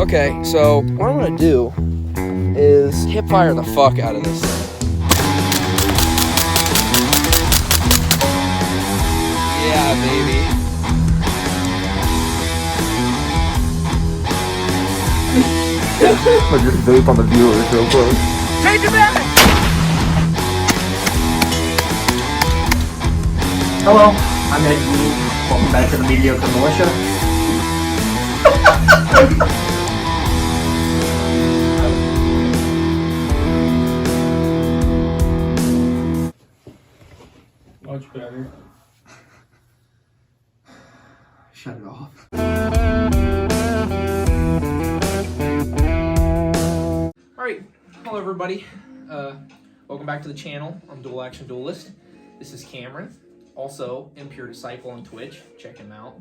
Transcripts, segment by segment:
Okay, so what I'm gonna do is hip fire the fuck out of this thing. Yeah, baby. But just vape on the viewers real close. Change it back! Hello, I'm Ed Lee. Welcome back to the Mediocre militia. Much better. Shut it off. Alright, hello everybody. Welcome back to the channel. I'm Dual Action Duelist. This is Cameron, also Impure Disciple on Twitch. Check him out.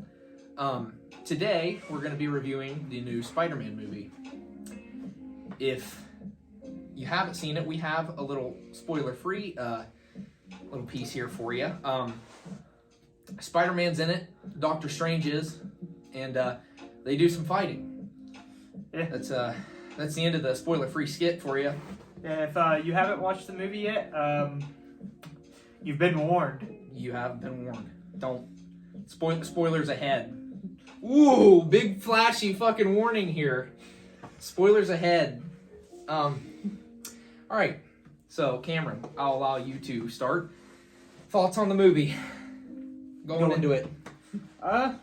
Today, we're going to be reviewing the new Spider-Man movie. If you haven't seen it, we have a little spoiler-free little piece here for you. Spider-Man's in it, Doctor Strange is, and they do some fighting. Yeah. That's the end of the spoiler-free skit for you. Yeah, if you haven't watched the movie yet, you've been warned. You have been warned. Don't. Spoilers ahead. Ooh, big flashy fucking warning here. Spoilers ahead. Alright. So, Cameron, I'll allow you to start. Thoughts on the movie? Going into it. To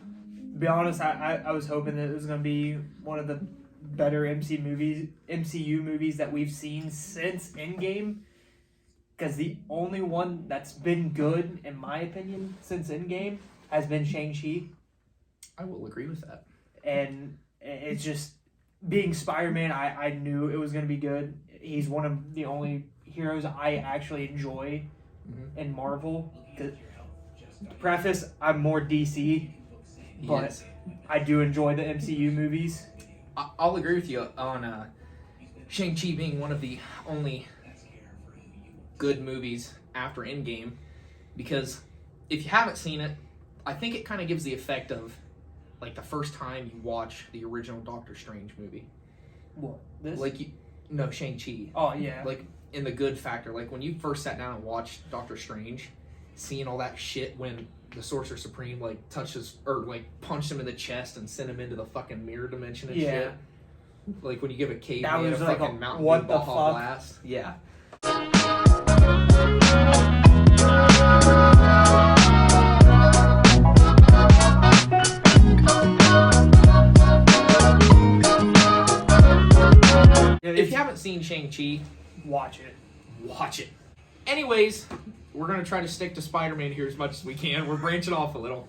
be honest, I was hoping that it was going to be one of the better MCU movies that we've seen since Endgame. Because the only one that's been good, in my opinion, since Endgame has been Shang-Chi. I will agree with that. And it's just, being Spider-Man, I knew it was going to be good. He's one of the only heroes I actually enjoy in Marvel. To preface, I'm more DC, but Yes. I do enjoy the MCU movies. I'll agree with you on Shang-Chi being one of the only good movies after Endgame, because if you haven't seen it, I think it kind of gives the effect of like the first time you watch the original Doctor Strange movie. What? This? No, Shang-Chi. Oh, yeah. Like, in the good factor, like when you first sat down and watched Doctor Strange, seeing all that shit when the Sorcerer Supreme like touches or like punched him in the chest and sent him into the fucking mirror dimension and shit. Like when you give a caveman a was like fucking a Mountain what Dew the Baja fuck? Blast. Yeah. If you haven't seen Shang-Chi, watch it. watch it. Anyways, we're going to try to stick to Spider-Man here as much as we can. We're branching off a little.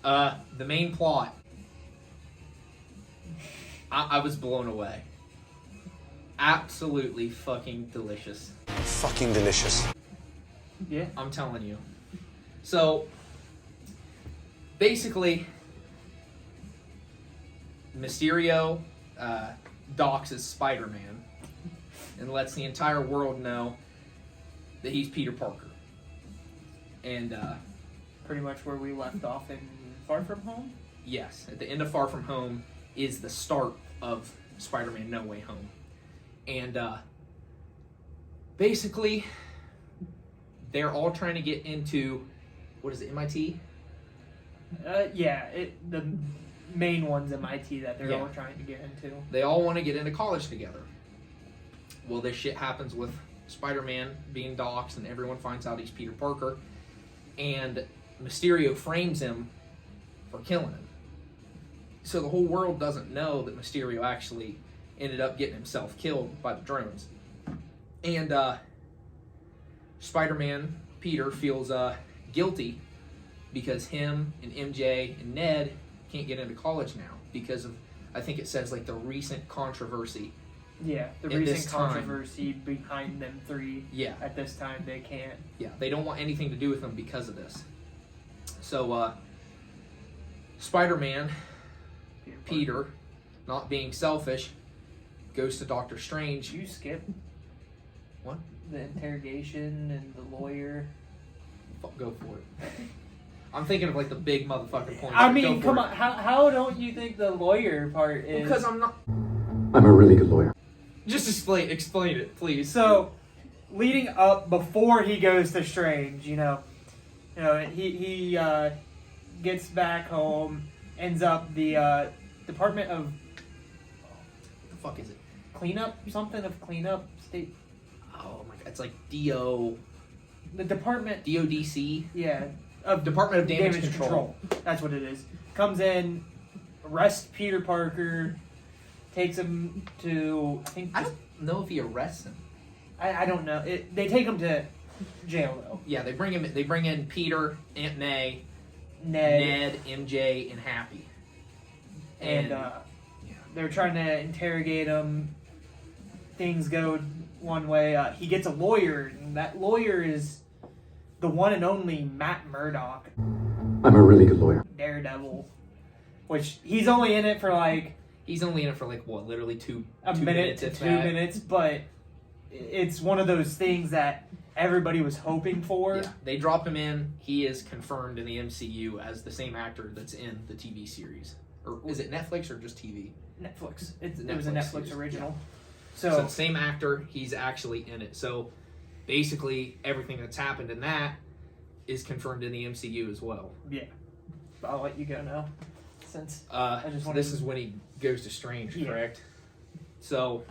The main plot. I was blown away. Absolutely fucking delicious. Fucking delicious. Yeah. I'm telling you. So, basically, Mysterio docks as Spider-Man and lets the entire world know that he's Peter Parker. And, Pretty much where we left off in Far From Home. yes, at the end of Far From Home is the start of Spider-Man No Way Home. And, basically, they're all trying to get into, what is it, MIT? The main one's MIT that they're Yeah. all trying to get into. They all want to get into college together. Well, this shit happens with Spider-Man being doxxed and everyone finds out he's Peter Parker. And Mysterio frames him for killing him. So the whole world doesn't know that Mysterio actually ended up getting himself killed by the drones. And Spider-Man, Peter, feels guilty because him and MJ and Ned can't get into college now because of, I think it says, like, the recent controversy. Yeah, the At this recent time. controversy behind them three. Yeah. At this time, they can't. Yeah, they don't want anything to do with them because of this. So, Spider-Man, Peter, not being selfish, goes to Doctor Strange. You skip What? the interrogation and the lawyer. Go for it. I'm thinking of like the big motherfucking point. I mean, come on. How don't you think the lawyer part is? Because I'm not. I'm a really good lawyer. Just explain it, please. So, leading up before he goes to Strange, he gets back home, ends up the Department of What the fuck is it? Cleanup state. Oh my god, it's like DO. The Department. DODC. Yeah. Department of Damage Control. That's what it is. Comes in, arrests Peter Parker, takes him to. I don't know if he arrests him. I don't know. They take him to jail though. Yeah, they bring him. They bring in Peter, Aunt May, Ned, MJ, and Happy. and they're trying to interrogate him. Things go one way. He gets a lawyer, and that lawyer is the one and only Matt Murdock, I'm a really good lawyer. Daredevil, which he's only in it for like He's only in it for like what, literally two minute minutes, to if 2 that. minutes, but it's one of those things that everybody was hoping for. Yeah, they drop him in. He is confirmed in the MCU as the same actor that's in the TV series. Or is it Netflix or just TV? Netflix. It's a It was a Netflix Netflix series, original. So same actor, he's actually in it. So basically everything that's happened in that is confirmed in the MCU as well. Yeah. I'll let you go now. Since This is when he goes to Strange, correct? So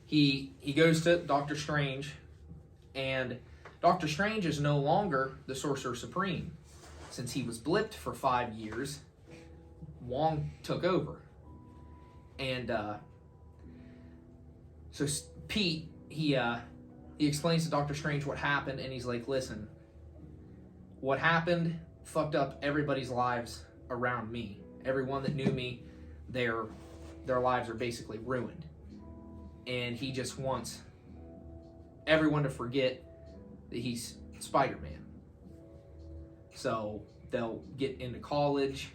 he goes to Doctor Strange, and Doctor Strange is no longer the Sorcerer Supreme. Since he was blipped for 5 years, Wong took over. And so Pete, he explains to Doctor Strange what happened, and he's like, listen, what happened fucked up everybody's lives around me. Everyone that knew me, their lives are basically ruined. And he just wants everyone to forget that he's Spider-Man. So they'll get into college,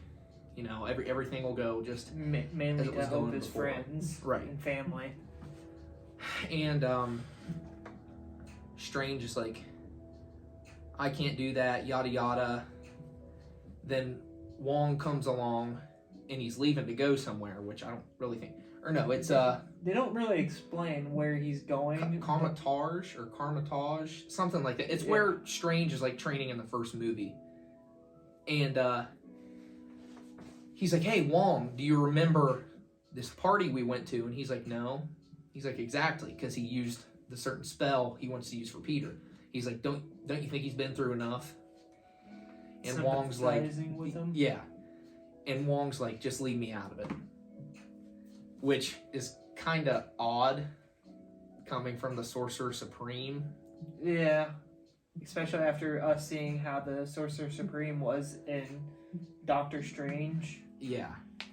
everything will go just mainly as it was to help going his before. friends and family. And Strange is like, I can't do that, yada yada. Then Wong comes along and he's leaving to go somewhere, which I don't really think. Or no, it's They don't really explain where he's going. Carmitage, something like that. It's where Strange is like training in the first movie. And he's like, hey Wong, do you remember this party we went to? And he's like, no. He's like, exactly, because he used the certain spell he wants to use for Peter. He's like, don't you think he's been through enough? And Wong's like, with him? yeah. And Wong's like, just leave me out of it. Which is kind of odd coming from the Sorcerer Supreme. Yeah. Especially after us seeing how the Sorcerer Supreme was in Doctor Strange. Yeah.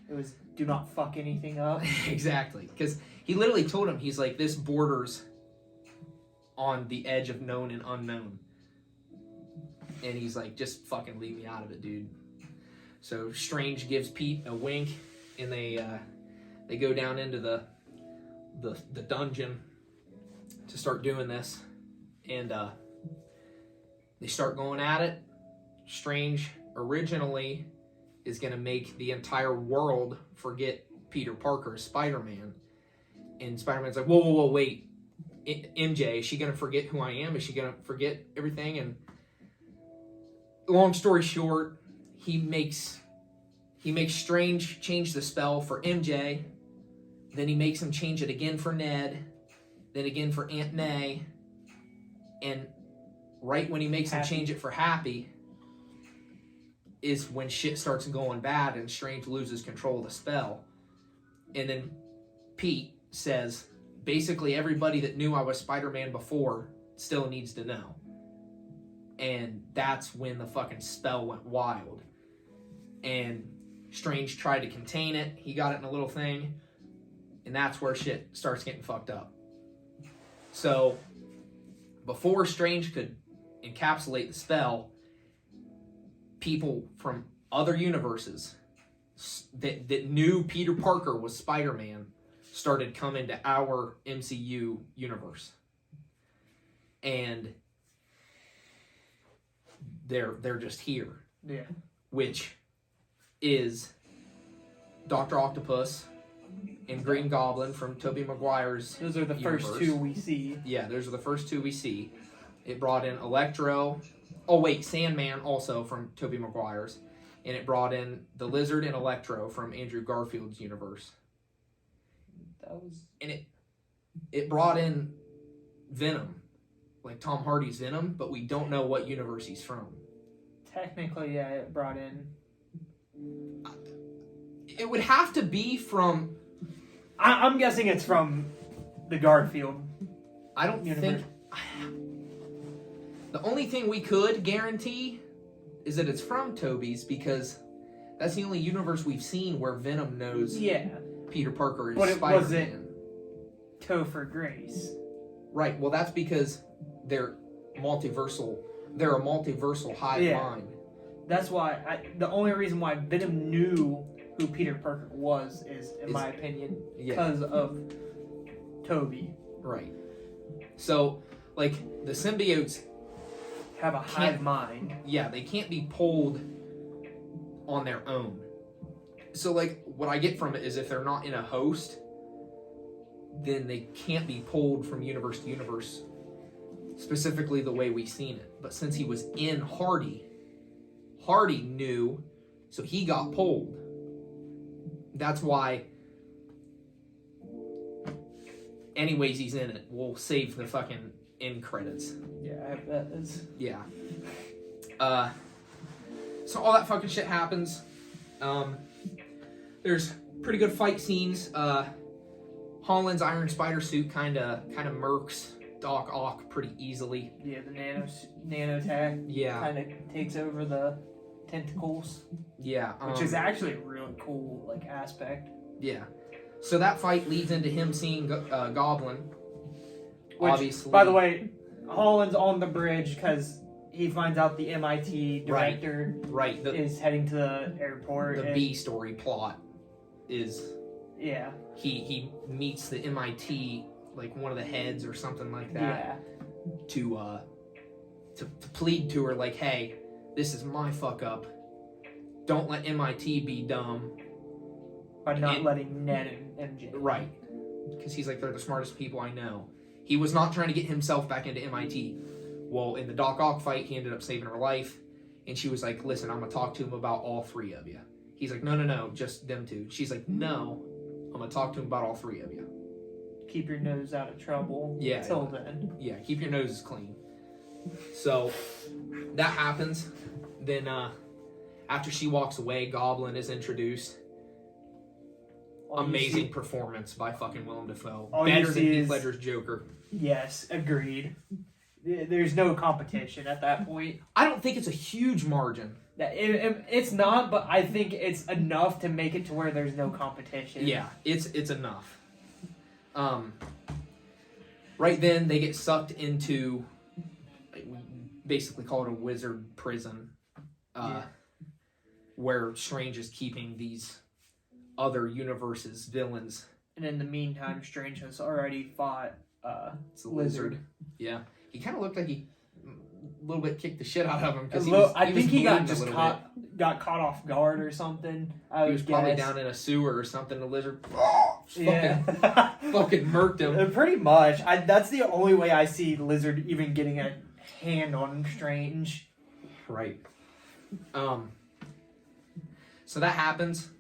It was, do not fuck anything up. Exactly. Because he literally told him, he's like, this borders on the edge of known and unknown. And he's like, just fucking leave me out of it, dude. So Strange gives Pete a wink, and they go down into the dungeon to start doing this. And they start going at it. Strange originally is going to make the entire world forget Peter Parker as Spider-Man. And Spider-Man's like, whoa, wait. MJ, is she going to forget who I am? Is she going to forget everything? And long story short, he makes Strange change the spell for MJ. Then he makes him change it again for Ned. Then again for Aunt May. And right when he makes him change it for Happy is when shit starts going bad and Strange loses control of the spell. And then Pete says, basically everybody that knew I was Spider-Man before still needs to know. And that's when the fucking spell went wild. And Strange tried to contain it. He got it in a little thing. And that's where shit starts getting fucked up. So, before Strange could encapsulate the spell, people from other universes that knew Peter Parker was Spider-Man started coming to our MCU universe. And they're just here. Yeah. which is Dr. Octopus and Green Goblin from Tobey Maguire's Those are the universe. first two we see. Yeah, those are the first two we see. It brought in Electro. Oh, wait, Sandman also from Tobey Maguire's. And it brought in the Lizard and Electro from Andrew Garfield's universe. That was... And it brought in Venom, like Tom Hardy's Venom, but we don't know what universe he's from. Technically, yeah, it brought in... It would have to be from... I'm guessing it's from the Garfield. I don't universe. think... The only thing we could guarantee is that it's from Tobey's, because that's the only universe we've seen where Venom knows Peter Parker is But it Spider-Man. wasn't Topher Grace. Right, well that's because they're multiversal. They're a multiversal hive mind. That's why the only reason why Venom knew who Peter Parker was is, in my opinion, because of Tobey. Right. So, like, the symbiotes have a hive mind. Yeah, they can't be pulled on their own. So, like, what I get from it is if they're not in a host, then they can't be pulled from universe to universe, specifically the way we've seen it. But since he was in Hardy knew, so he got pulled. That's why, anyways, he's in it. We'll save the fucking end credits. Yeah, that is... Yeah. So all that fucking shit happens. There's pretty good fight scenes. Holland's Iron Spider suit kind of murks Doc Ock pretty easily. Yeah, the nanotech kind of takes over the tentacles. Yeah. Which is actually a really cool, like, aspect. Yeah. So that fight leads into him seeing Goblin. Which, obviously. By the way, Holland's on the bridge because he finds out the MIT director is heading to the airport. The B story plot is he meets the MIT, like one of the heads or something like that, to plead to her like, hey, this is my fuck up. Don't let MIT be dumb. By not letting Ned and MJ. Right. Because he's like, they're the smartest people I know. He was not trying to get himself back into MIT. Well, in the Doc Ock fight, he ended up saving her life. And she was like, listen, I'm going to talk to him about all three of you. He's like, no, just them two. She's like, no, I'm going to talk to him about all three of you. Keep your nose out of trouble until then. Yeah, keep your noses clean. So, that happens. Then, after she walks away, Goblin is introduced. Amazing performance by fucking Willem Dafoe. Better than Heath Ledger's Joker. Yes, agreed. There's no competition at that point. I don't think it's a huge margin. It's not, but I think it's enough to make it to where there's no competition. Yeah, it's enough. Right then, they get sucked into, we basically call it a wizard prison, where Strange is keeping these other universes' villains. And in the meantime, Strange has already fought it's a lizard. Yeah. He kind of looked like he a little bit kicked the shit out of him. I think he got caught off guard or something. He was probably down in a sewer or something. The lizard fucking murked him. Pretty much. That's the only way I see Lizard even getting a hand on Strange. Right. So that happens.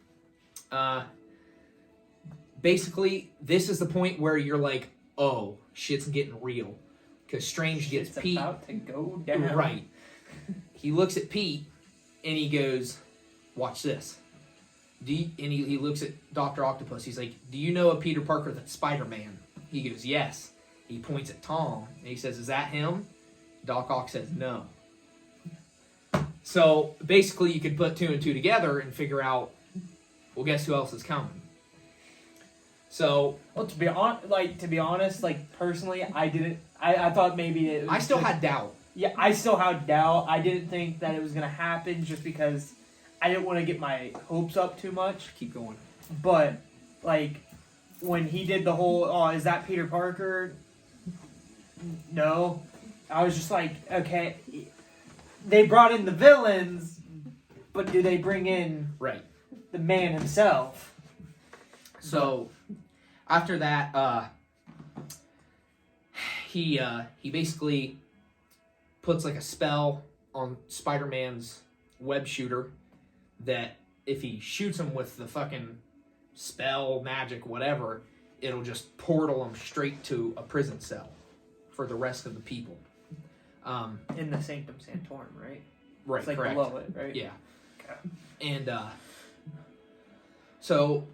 Basically, this is the point where you're like, oh, shit's getting real. Because Strange gets Pete. About to go down. Right. He looks at Pete, and he goes, watch this. And he looks at Dr. Octopus. He's like, do you know a Peter Parker that's Spider-Man? He goes, yes. He points at Tom, and he says, is that him? Doc Ock says, no. So, basically, you could put two and two together and figure out, well, guess who else is coming? So, well, to be honest, personally, I thought maybe it was I still had doubt. Yeah, I still had doubt. I didn't think that it was gonna happen just because I didn't want to get my hopes up too much. Keep going. But when he did the whole, oh, is that Peter Parker? No, I was just like, okay. They brought in the villains, But do they bring in Right. the man himself? So after that, he basically puts like a spell on Spider-Man's web shooter that if he shoots him with the fucking spell, magic, whatever, it'll just portal him straight to a prison cell for the rest of the people. In the Sanctum Sanctorum, right? Right, It's like correct. below it, right? Yeah. Okay. And so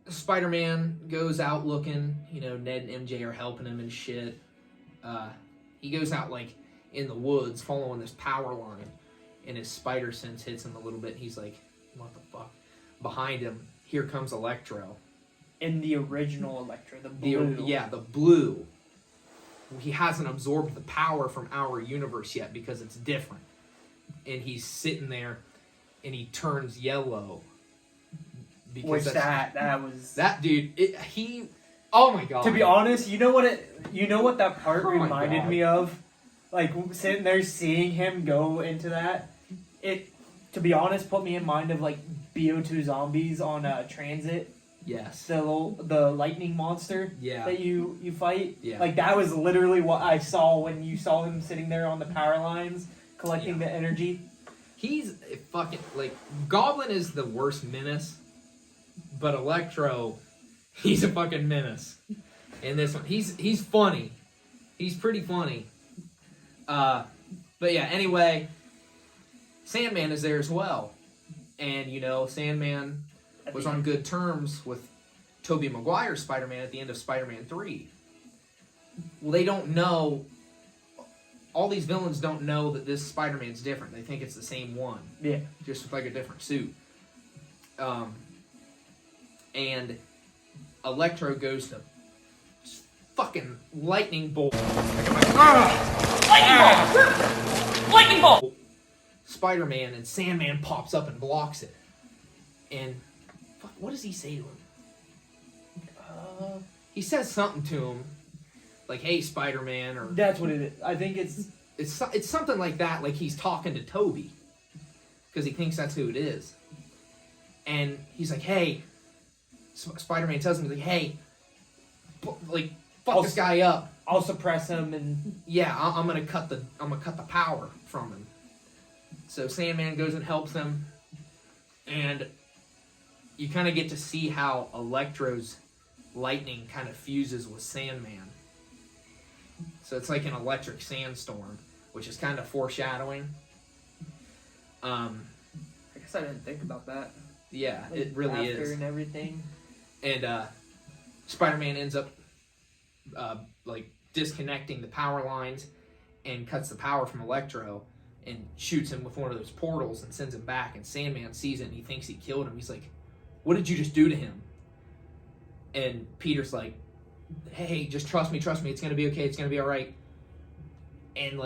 Spider-Man goes out looking, Ned and MJ are helping him and shit. He goes out like in the woods following this power line, and his spider sense hits him a little bit. He's like, what the fuck? Behind him, here comes Electro. In the original Electro, the blue. The blue. He hasn't absorbed the power from our universe yet because it's different. And he's sitting there, and he turns yellow. Which that was that dude. Oh my god. To be honest, you know what that part Oh my reminded God. me of? Like sitting there seeing him go into that. It, to be honest, put me in mind of like BO2 zombies on Transit. Yes. The lightning monster Yeah. that you fight. Yeah. Like that was literally what I saw when you saw him sitting there on the power lines collecting the energy. He's fucking like Goblin is the worst menace, but Electro, he's a fucking menace. In this one, he's funny. He's pretty funny. But yeah. Anyway, Sandman is there as well, and Sandman was on good terms with Tobey Maguire's Spider-Man at the end of Spider-Man 3. Well, they don't know. All these villains don't know that this Spider-Man's different. They think it's the same one. Yeah. Just with like a different suit. And Electro goes to fucking lightning bolt. Lightning bolt! Spider-Man, and Sandman pops up and blocks it. And fuck, what does he say to him? He says something to him, like "Hey, Spider-Man," or That's what it is. I think it's something like that. Like he's talking to Toby because he thinks that's who it is. And he's like, "Hey," Spider-Man tells him, he's like, "Hey, fuck this guy up. I'll suppress him and Yeah, I'm gonna cut the power from him." So Sandman goes and helps him, and you kind of get to see how Electro's lightning kind of fuses with Sandman. So it's like an electric sandstorm, which is kind of foreshadowing. I guess I didn't think about that. Yeah, Like, it really after is. and everything. And Spider-Man ends up disconnecting the power lines and cuts the power from Electro and shoots him with one of those portals and sends him back. And Sandman sees it and he thinks he killed him. He's like, "What did you just do to him?" And Peter's like, "Hey, just trust me. It's gonna be okay. It's gonna be all right." And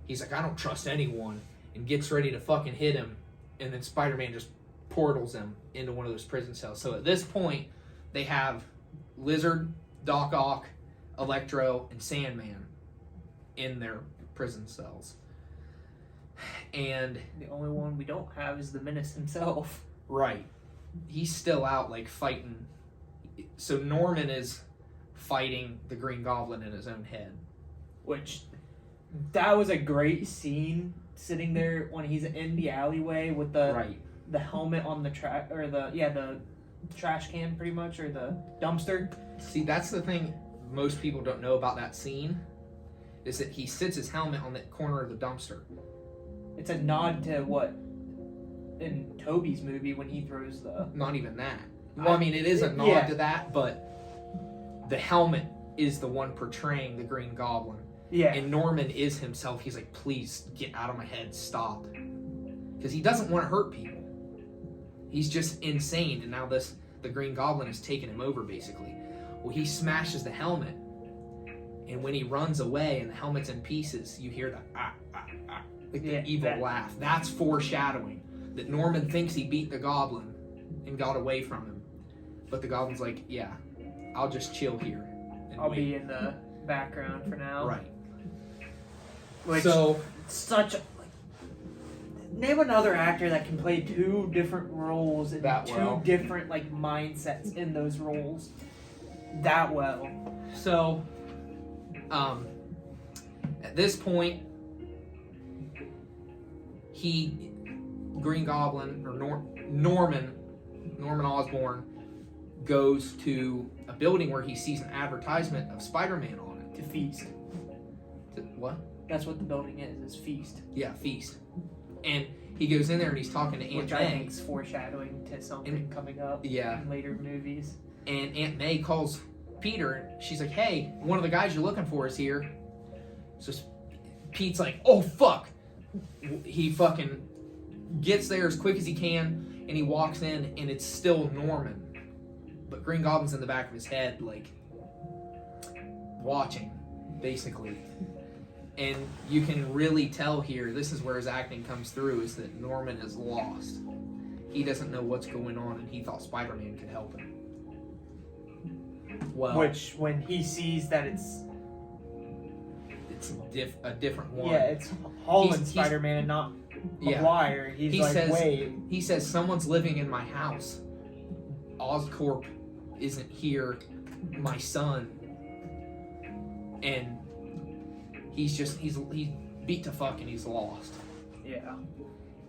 he's like, "I don't trust anyone," and gets ready to fucking hit him. And then Spider-Man just portals him into one of those prison cells. So at this point, they have Lizard, Doc Ock, Electro, and Sandman in their prison cells. And The only one we don't have is the Menace himself. right, he's still out fighting. So Norman is fighting the Green Goblin in his own head. Which, that was a great scene, sitting there when he's in the alleyway with the helmet on the the trash can pretty much, or the dumpster. See, that's the thing most people don't know about that scene, is that he sits his helmet on the corner of the dumpster. It's a nod to what in Toby's movie when he throws the. Not even that. Well, I mean, it is a nod to that, but the helmet is the one portraying the Green Goblin. Yeah. And Norman is himself. He's like, "Please get out of my head, stop." Because he doesn't want to hurt people. He's just insane, and now the Green Goblin has taken him over, basically. Well, he smashes the helmet, and when he runs away and the helmet's in pieces, you hear the evil laugh. That's foreshadowing that Norman thinks he beat the Goblin and got away from him. But the Goblin's like, "Yeah, I'll just chill here. And I'll wait." be in the background for now. Right. Which, So, such Name another actor that can play two different roles and That two well. different like mindsets in those roles that well. So, at this point, Green Goblin, or Norman Osborn, goes to a building where he sees an advertisement of Spider-Man on it. To feast. What? That's what the building is feast. Yeah, Feast. And he goes in there and he's talking to Aunt Which May. I think is foreshadowing to something coming up Yeah. in later movies. And Aunt May calls Peter and she's like, hey, one of the guys you're looking for is here. So Pete's like, oh fuck. He fucking gets there as quick as he can and he walks in and it's still Norman. But Green Goblin's in the back of his head, like, watching, basically. And you can really tell here, this is where his acting comes through, is that Norman is lost. He doesn't know what's going on, and he thought Spider-Man could help him. Well, Which, when he sees that it's a different one. yeah, it's Holland He's- Spider-Man and not Yeah. McGuire, he's He like, says- wait. He says, someone's living in my house. Oscorp isn't here. My son. And he's beat to fuck and he's lost. Yeah.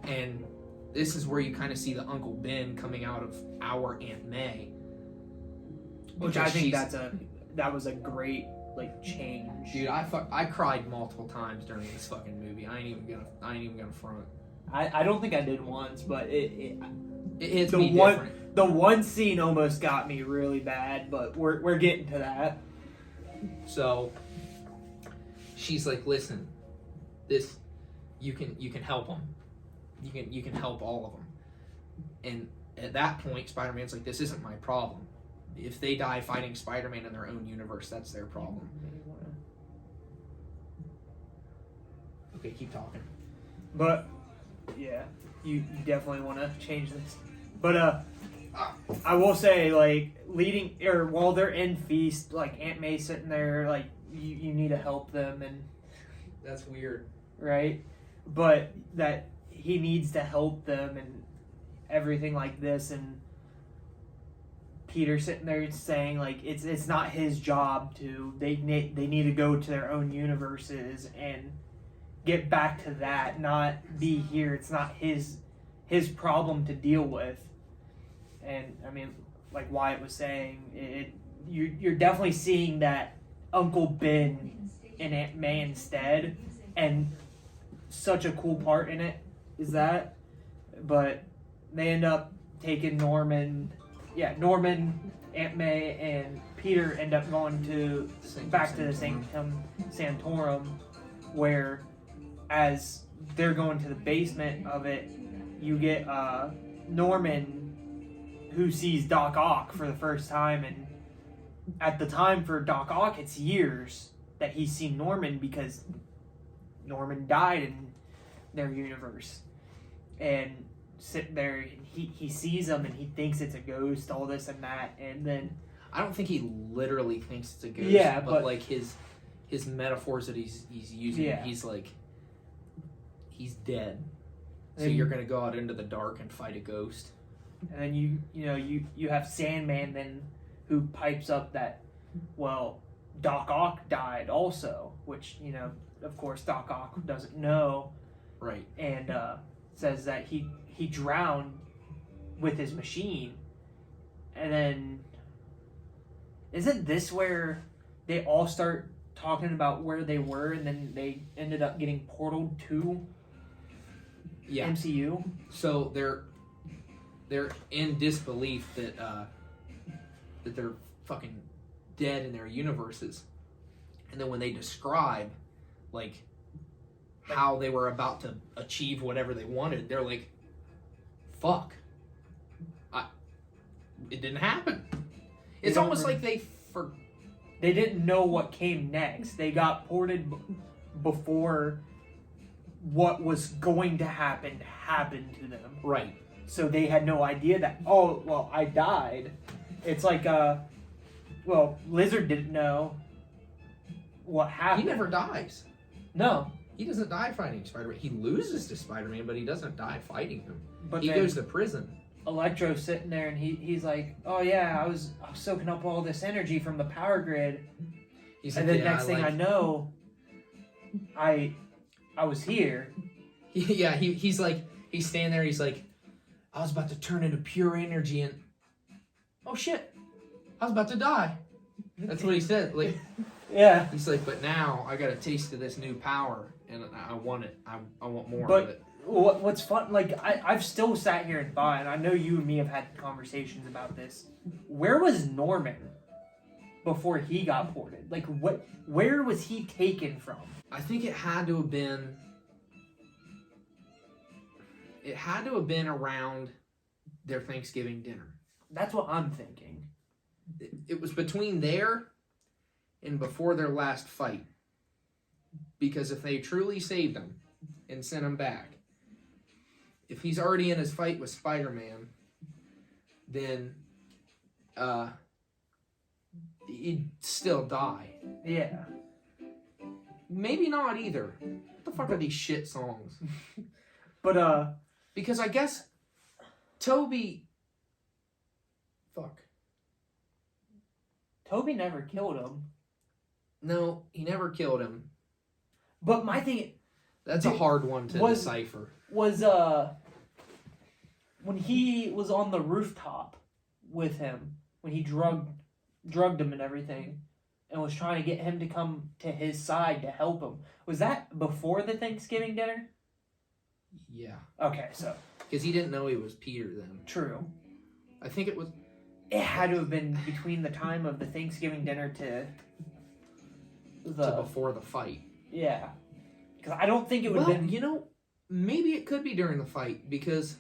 And this is where you kind of see the Uncle Ben coming out of our Aunt May. Which Because I think she's- that was a great like change. Dude, I cried multiple times during this fucking movie. I ain't even gonna front. I don't think I did once, but It hits the me one different. the one scene almost got me really bad, but we're getting to that. So she's like, listen, this you can help them. You can help all of them. And at that point, Spider-Man's like, this isn't my problem. If they die fighting Spider-Man in their own universe, that's their problem. Okay, keep talking. But yeah, you definitely want to change this. But I will say, like, while they're in Feast, like Aunt May sitting there, like you need to help them, and That's weird. right, but that he needs to help them and everything like this, and Peter sitting there saying like it's not his job to. They need to go to their own universes and get back to that, not be here. It's not his problem to deal with. And I mean, like Wyatt was saying, you're definitely seeing that Uncle Ben and Aunt May instead, and such a cool part in it is that. But they end up taking Norman, Aunt May, and Peter end up going to back to the Sanctum Sanctorum, where as they're going to the basement of it, you get Norman, who sees Doc Ock for the first time, and at the time for Doc Ock, it's years that he's seen Norman because Norman died in their universe, and sit there, and he sees him and he thinks it's a ghost, all this and that, and then I don't think he literally thinks it's a ghost. Yeah, but but like his metaphors that he's using, Yeah. he's like, he's dead. So And- you're gonna go out into the dark and fight a ghost. and then you have Sandman then who pipes up that, well, Doc Ock died also, which of course Doc Ock doesn't know, Right. and says that he drowned with his machine. And then isn't this where they all start talking about where they were, and then they ended up getting portaled to Yeah. MCU? So they're in disbelief that that they're fucking dead in their universes, and then when they describe like how they were about to achieve whatever they wanted, they're like, "Fuck, it didn't happen." It's don't almost like they They didn't know what came next. They got ported before what was going to happen happened to them. right. So they had no idea that, oh, well, I died. It's like, Lizard didn't know what He happened. never dies. No. He doesn't die fighting Spider-Man. He loses to Spider-Man, but he doesn't die fighting him. But he then goes to prison. Electro's sitting there, and he's like, "Oh yeah, I was soaking up all this energy from the power grid." He's And like, then next thing I know, I was here. He's like, he's standing there. He's like, I was about to turn into pure energy, and oh shit, I was about to die. That's what he said. Like, Yeah. he's like, but now I got a taste of this new power, and I want it. I want more But of it. what's fun? Like I've still sat here and thought, and I know you and me have had conversations about this. Where was Norman before he got ported? Like, where was he taken from? I think it had to have been. It had to have been around their Thanksgiving dinner. That's what I'm thinking. It was between there and before their last fight. Because if they truly saved him and sent him back, if he's already in his fight with Spider-Man, then he'd still die. Yeah. Maybe not either. What the fuck are these shit songs? But Because I guess Toby... Fuck. Toby never killed him. No, he never killed him. But my thing That's a hard one to decipher. was when he was on the rooftop with him, when he drugged him and everything, and was trying to get him to come to his side to help him. Was that before the Thanksgiving dinner? Yeah. Okay, so Because he didn't know he was Peter then. true. I think it was... It had to have been between the time of the Thanksgiving dinner to before the fight. Yeah. Because I don't think it would have been... You know, maybe it could be during the fight, because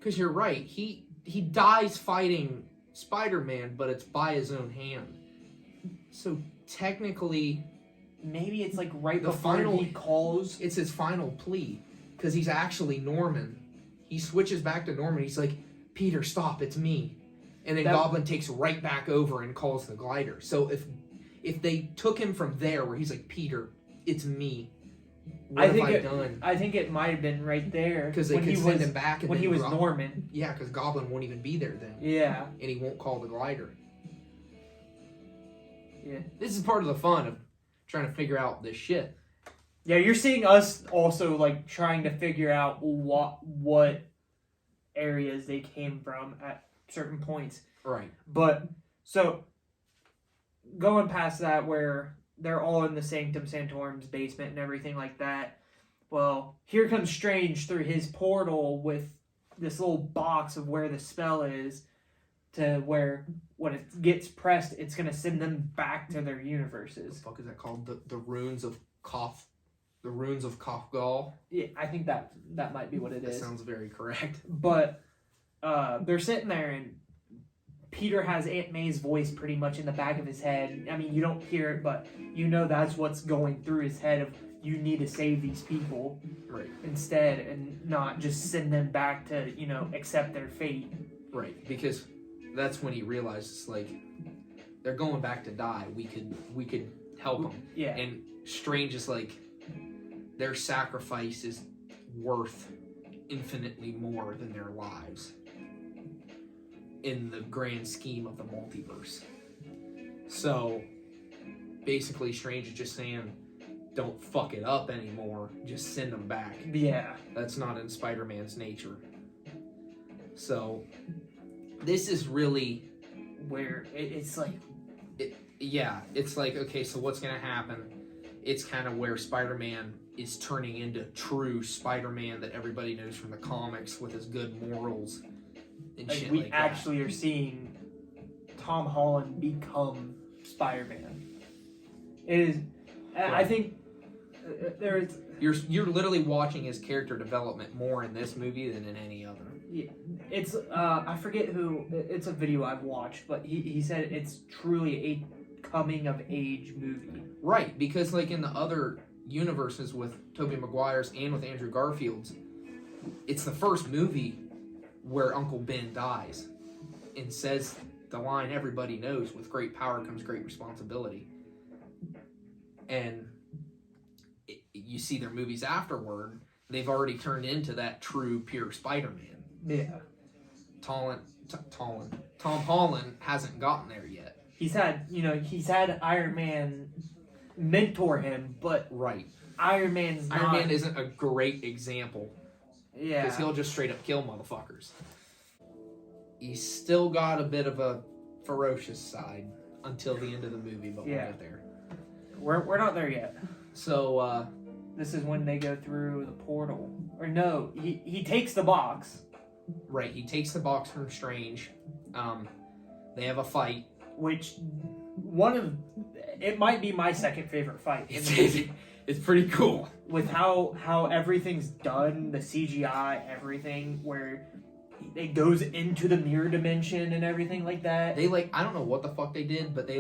you're right. He dies fighting Spider-Man, but it's by his own hand. So technically... Maybe it's like right The before final- he calls... It's his final plea, because he's actually Norman. He switches back to Norman. He's like, Peter, stop, it's me. And then Goblin takes right back over and calls the glider. So if they took him from there, where he's like, Peter, it's me. What have I done? I think it might have been right there. Because they could send him back. And when then he was Norman. Yeah, because Goblin won't even be there then. Yeah. And he won't call the glider. Yeah. This is part of the fun of trying to figure out this shit. Yeah, you're seeing us also like trying to figure out what areas they came from at certain points. Right. But so going past that, where they're all in the Sanctum Sanctorum's basement and everything like that. Well, here comes Strange through his portal with this little box of where the spell is, to where when it gets pressed, it's gonna send them back to their universes. What the fuck is that called? The runes of Koth. The runes of Kothgal. Yeah, I think that might be what it That is. sounds very correct. But they're sitting there, and Peter has Aunt May's voice pretty much in the back of his head. I mean, you don't hear it, but you know that's what's going through his head of, you need to save these people Right. instead, and not just send them back to, accept their fate. Right. Because that's when he realizes, like, they're going back to die. We could help them. Yeah. And Strange is like, their sacrifice is worth infinitely more than their lives in the grand scheme of the multiverse. So basically Strange is just saying, don't fuck it up anymore, just send them back. Yeah. That's not in Spider-Man's nature. So this is really Where it's like... it's like, okay, so what's gonna happen? It's kind of where Spider-Man is turning into true Spider-Man that everybody knows from the comics, with his good morals and Like, shit we like actually are seeing Tom Holland become Spider-Man. It is... Right. I think there's... You're literally watching his character development more in this movie than in any other. Yeah, it's I forget who. It's a video I've watched, but he said it's truly a coming of age movie. Right, because like in the other universes with Tobey Maguire's and with Andrew Garfield's, it's the first movie where Uncle Ben dies and says the line everybody knows, with great power comes great responsibility. And you see their movies afterward, they've already turned into that true, pure Spider-Man. Yeah. Tom Holland hasn't gotten there yet. He's had Iron Man mentor him, but Right. Iron Man isn't a great example. Yeah. Because he'll just straight up kill motherfuckers. He's still got a bit of a ferocious side until the end of the movie, but we'll get there. We're not there yet. So, this is when they go through the portal. Or no, he takes the box. Right, he takes the box from Strange. They have a fight. Which, it might be my second favorite fight in the movie. It's pretty cool. With how everything's done, the CGI, everything, where it goes into the mirror dimension and everything like that. They I don't know what the fuck they did, but they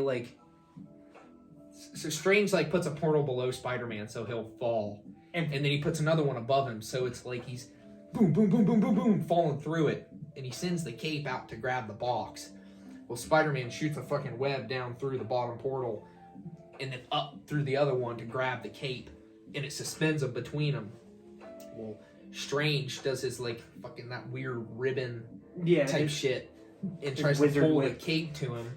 so Strange puts a portal below Spider-Man so he'll fall. And then he puts another one above him, so it's he's boom, boom, boom, boom, boom, boom, falling through it. And he sends the cape out to grab the box. Well, Spider-Man shoots a fucking web down through the bottom portal and then up through the other one to grab the cape. And it suspends them between them. Well, Strange does his fucking that weird ribbon type shit and tries to pull the cape to him.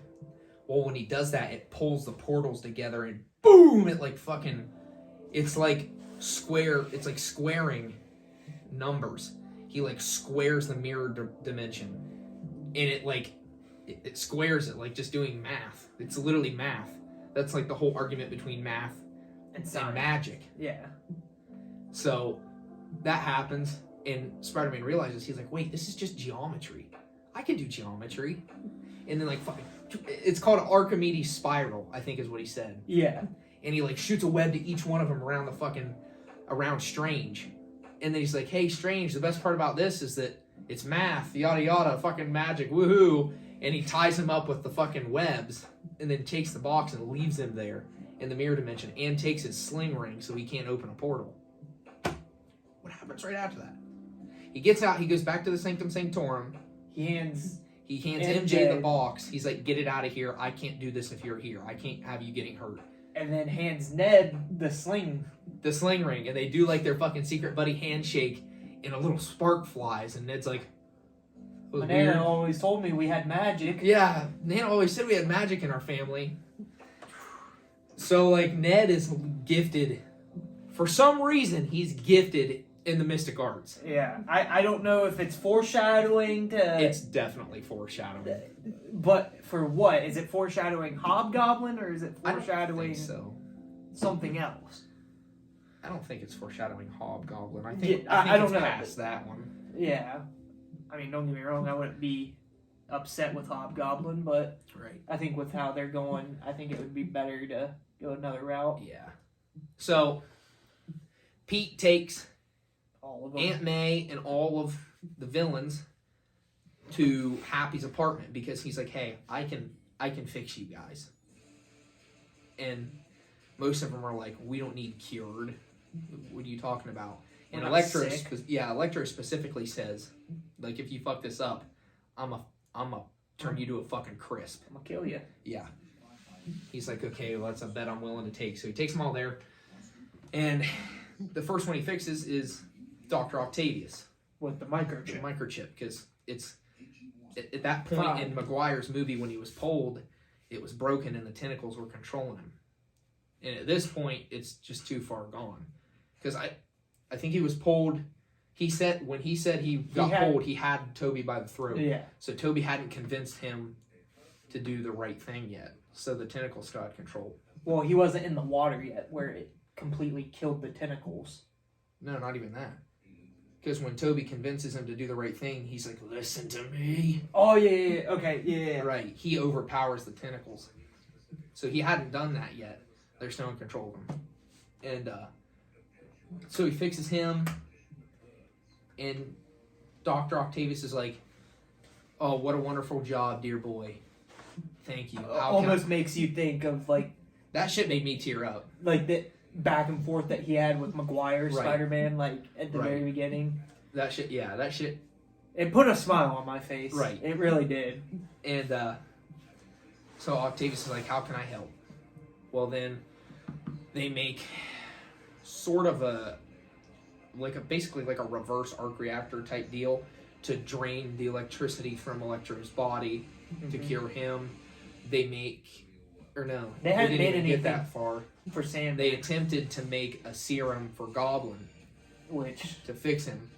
Well, when he does that, it pulls the portals together and boom! It fucking, it's square. It's squaring numbers. He squares the mirror dimension, and it squares it just doing math. It's literally math. That's the whole argument between math and magic. Yeah. So that happens, and Spider-Man realizes, he's wait, this is just geometry. I can do geometry. And then fucking, it's called an Archimedes spiral, I think is what he said. Yeah. And he shoots a web to each one of them around Strange. And then he's hey, Strange, the best part about this is that it's math, yada yada, fucking magic, woohoo. And he ties him up with the fucking webs, and then takes the box and leaves him there in the mirror dimension, and takes his sling ring so he can't open a portal. What happens right after that? He gets out, he goes back to the Sanctum Sanctorum. He hands MJ the box. He's get it out of here. I can't do this if you're here. I can't have you getting hurt. And then hands Ned the sling ring, and they do their fucking secret buddy handshake, and a little spark flies, and Ned's Nana always told me we had magic. Yeah, Nana always said we had magic in our family. So, Ned is gifted. For some reason, he's gifted in the mystic arts. Yeah. I don't know if it's foreshadowing to... It's definitely foreshadowing. But for what? Is it foreshadowing Hobgoblin, or is it foreshadowing I don't think so. Something else? I don't think it's foreshadowing Hobgoblin. I think I don't know. Past that one. Yeah. I mean, don't get me wrong, I wouldn't be upset with Hobgoblin, but right. I think with how they're going, I think it would be better to go another route. Yeah. So, Pete takes All of them. Aunt May and all of the villains to Happy's apartment because he's hey, I can fix you guys. And most of them are we don't need cured. What are you talking about? And Electro specifically says, if you fuck this up, I'm a turn you to a fucking crisp. I'm gonna kill you. Yeah. He's okay, well, that's a bet I'm willing to take. So he takes them all there. And the first one he fixes is Dr. Octavius. With the microchip. The microchip, because it's, at that point in Maguire's movie when he was pulled, it was broken and the tentacles were controlling him. And at this point, it's just too far gone. Because I think he was pulled. When he said he got pulled, he had Toby by the throat. Yeah. So Toby hadn't convinced him to do the right thing yet. So the tentacles still had control. Well, he wasn't in the water yet, where it completely killed the tentacles. No, not even that. Because when Toby convinces him to do the right thing, he's listen to me. Oh, yeah. Okay, yeah. Right. He overpowers the tentacles. So he hadn't done that yet. They're still in control of him. And, so he fixes him, and Dr. Octavius is oh, what a wonderful job, dear boy. Thank you. Almost makes you think of, that shit made me tear up. The back and forth that he had with Maguire Spider-Man, at the very beginning. That shit. It put a smile on my face. Right. It really did. And, so Octavius is how can I help? Well, then they make sort of basically like a reverse arc reactor type deal to drain the electricity from Electro's body to cure him. They hadn't made even anything get that far. for Sandman, They attempted to make a serum for Goblin which to fix him.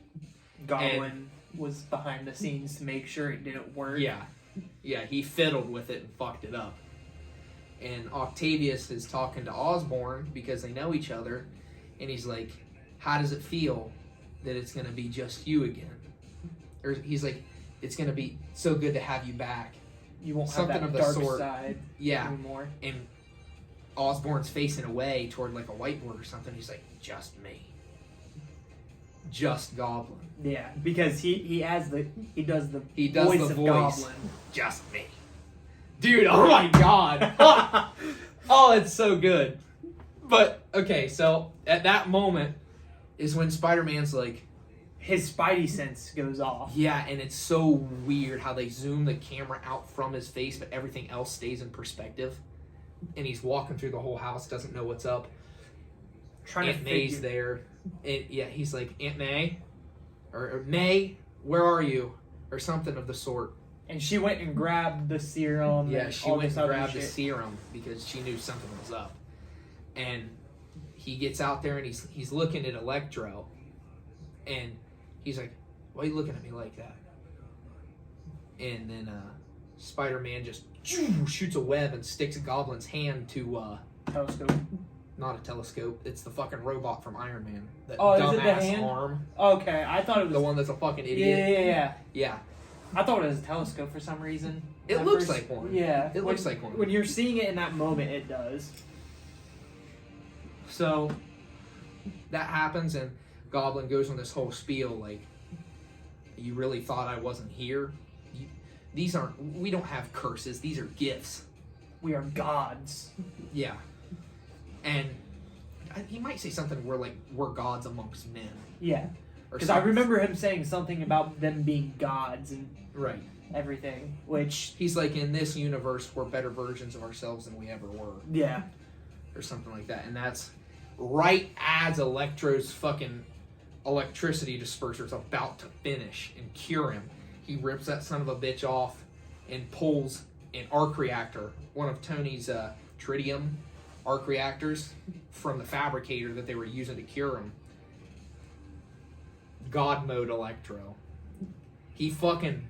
Goblin was behind the scenes to make sure it didn't work. Yeah, he fiddled with it and fucked it up. And Octavius is talking to Osborn because they know each other, and he's like, how does it feel that it's going to be just you again? Or he's like, it's going to be so good to have you back. You won't Something have of that the dark sort. side Yeah. anymore. And Osborn's facing away toward like a whiteboard or something. He's like, just me. Just Goblin. Yeah, because he does the does voice the of voice. Goblin. Just me. Dude, oh my god. Oh, it's so good. But, okay, so at that moment is when Spider-Man's like, His Spidey sense goes off. yeah, and it's so weird how they zoom the camera out from his face, but everything else stays in perspective. And he's walking through the whole house, doesn't know what's up. Trying Aunt to May's figure. there. And, yeah, he's like, Aunt May? Or May, where are you? Or something of the sort. And she went and grabbed the serum. Yeah, and she all went this and other grabbed the shit. serum because she knew something was up. And he gets out there and he's looking at Electro. And he's like, why are you looking at me like that? And then Spider-Man just shoots a web and sticks Goblin's hand to, Telescope. not a telescope, it's the fucking robot from Iron Man. That Oh, is it the dumbass hand? arm. Okay, I thought it was The one that's a fucking Yeah, idiot. yeah. I thought it was a telescope for some reason. It At looks first. like one. Yeah, It looks like one. When you're seeing it in that moment, it does. So that happens, and Goblin goes on this whole spiel like, you really thought I wasn't here? We don't have curses, these are gifts. We are gods. Yeah. And he might say something where like, we're gods amongst men. Yeah, Or because I something. remember him saying something about them being gods and Right. everything. Which, He's like, in this universe, we're better versions of ourselves than we ever were. yeah, Or something like that. And that's right as Electro's fucking electricity disperser is about to finish and cure him. He rips that son of a bitch off and pulls an arc reactor, one of Tony's tritium arc reactors from the fabricator that they were using to cure him. God mode Electro. He fucking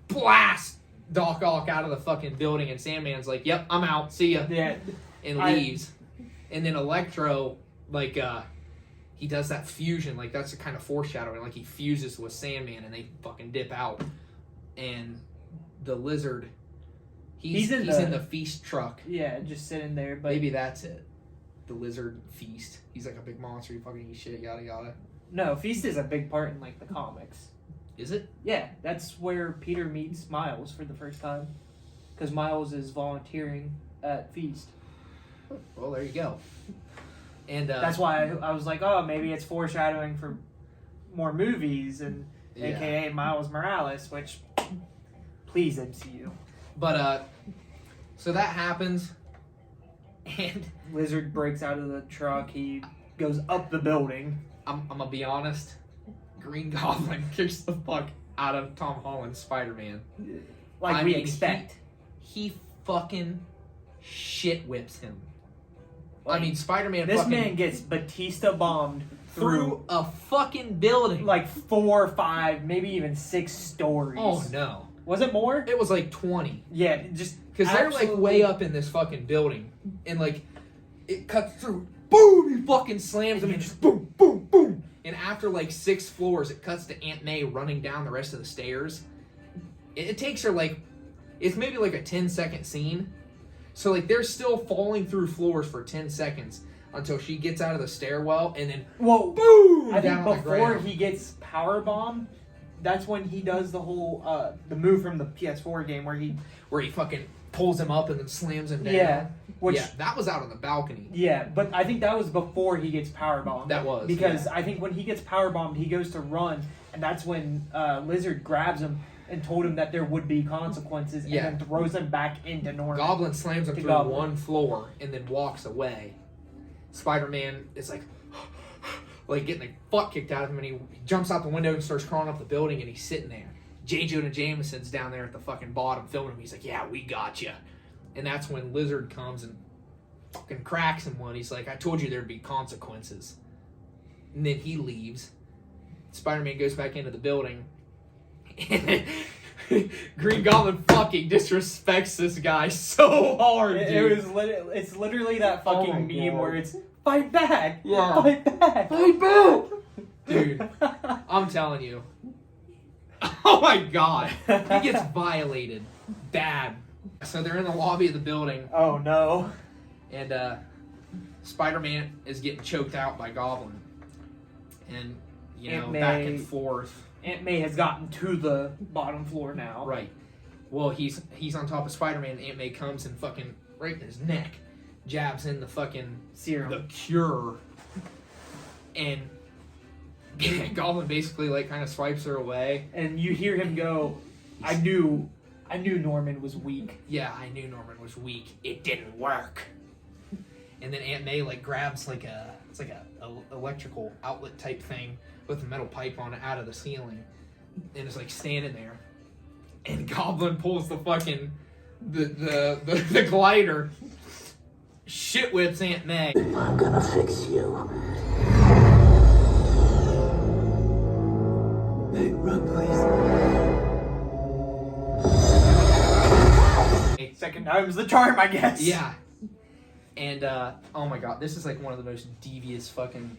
blasts Doc Ock out of the fucking building, and Sandman's like, yep, I'm out, see ya, yeah. and leaves. And then Electro, like, he does that fusion, like, that's a kind of foreshadowing, like, he fuses with Sandman, and they fucking dip out. And the Lizard, he's in the feast truck. Yeah, just sitting there. But Maybe that's it. The Lizard feast. He's like a big monster, he fucking eats shit, yada yada. no, Feast is a big part in like the comics. Is it? Yeah, that's where Peter meets Miles for the first time, because Miles is volunteering at Feast. Well, there you go. And That's why I was like, oh, maybe it's foreshadowing for more movies, and yeah. AKA Miles Morales, which, please MCU. But so that happens, and Lizard breaks out of the truck. He goes up the building. I'm gonna be honest, Green Goblin kicks the fuck out of Tom Holland's Spider-Man. Like I we mean, expect. He fucking shit whips him. Like, I mean, Spider-Man This fucking man gets Batista bombed through a fucking building. like 4 or 5, maybe even 6 stories. Oh no, Was it more? it was like 20. Yeah, just Because they're like absolutely- way up in this fucking building, and like it cuts through. Boom! He fucking slams him, and just boom, boom, boom. And after like 6 floors, it cuts to Aunt May running down the rest of the stairs. It takes her like, it's maybe like a 10-second scene. So like they're still falling through floors for 10 seconds until she gets out of the stairwell, and then Well, boom! I think down on the before ground. he gets power bombed, that's when he does the whole the move from the PS4 game where he fucking pulls him up and then slams him down. yeah, which yeah, that was out on the balcony. yeah, but I think that was before he gets power bombed. That was, because I think when he gets power bombed, he goes to run, and that's when Lizard grabs him and told him that there would be consequences, Yeah. and then throws him back into normal. Goblin slams him To through Goblin. one floor and then walks away. Spider-Man is like, like getting the fuck kicked out of him, and he jumps out the window and starts crawling up the building, and he's sitting there. J. Jonah Jameson's down there at the fucking bottom filming him. He's like, yeah, we got you. And that's when Lizard comes and fucking cracks him one. He's like, I told you there'd be consequences. And then he leaves. Spider-Man goes back into the building. And Green Goblin fucking disrespects this guy so hard, dude. It's literally that fucking meme God. where it's, fight back! Yeah. Fight back! Fight back! Dude, I'm telling you. Oh my god. He gets violated. Bad. So they're in the lobby of the building, Oh no. and Spider-Man is getting choked out by Goblin. And, you know, Aunt May- back and forth. Aunt May has gotten to the bottom floor now. Right. Well, he's on top of Spider-Man, and Aunt May comes and fucking right in his neck jabs in the fucking Serum. the cure, and Goblin basically like kind of swipes her away. And you hear him go, I knew Norman was weak. Yeah, I knew Norman was weak. It didn't work. And then Aunt May like grabs like a electrical outlet type thing with a metal pipe on it out of the ceiling, and is like standing there. And Goblin pulls the fucking the glider, shit whips Aunt May. I'm gonna fix you. Hey, run, please. Second time's the charm, I guess. Yeah. And oh my god, this is like one of the most devious fucking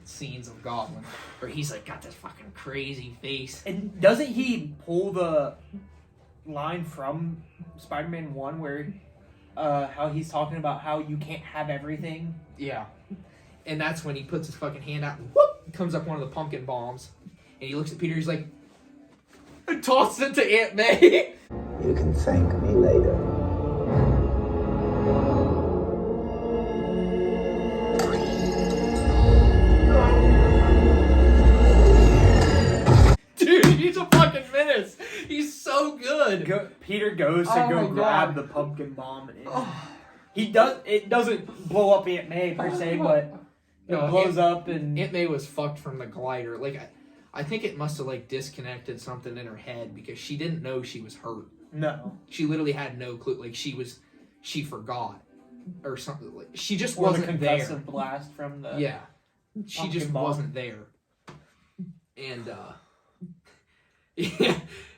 scenes of Goblin, where he's like got this fucking crazy face. And doesn't he pull the line from Spider-Man 1 where how he's talking about how you can't have everything? Yeah. And that's when he puts his fucking hand out and whoop, comes up one of the pumpkin bombs. And he looks at Peter, he's like, and tosses it to Aunt May. You can thank me later. Dude, he's a fucking menace. He's so good. Peter goes to Oh go my grab God. the pumpkin bomb. And it doesn't blow up Aunt May per se, but it No, blows up and Aunt May was fucked from the glider. Like, I think it must have like disconnected something in her head because she didn't know she was hurt. no. She literally had no clue. Like she forgot or something. Like she just Or the wasn't there. concussive blast from the Yeah, she pumpkin just bomb. wasn't there. And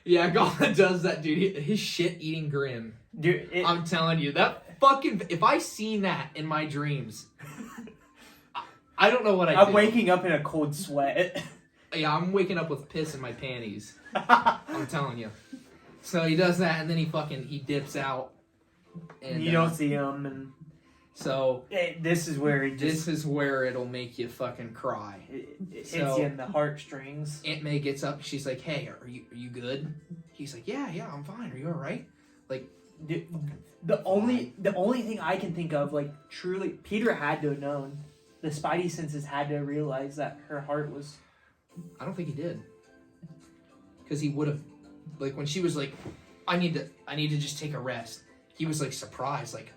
yeah, Goblin does that, dude. His shit-eating grin. Dude, I'm telling you, that fucking. If I seen that in my dreams, I don't know what I'm do. waking up in a cold sweat. Yeah, I'm waking up with piss in my panties. I'm telling you. So he does that, and then he dips out. And you don't see him, and So this is where it this just is where it'll make you fucking cry. it hits So- you in the heartstrings. Aunt May gets up. She's like, "Hey, are you good?" He's like, "Yeah, I'm fine. Are you all right?" Like, The only thing I can think of, like, truly, Peter had to have known. The Spidey senses had to realize that her heart was. I don't think he did. Because he would have, like, when she was like, I need to just take a rest. He was like surprised, like,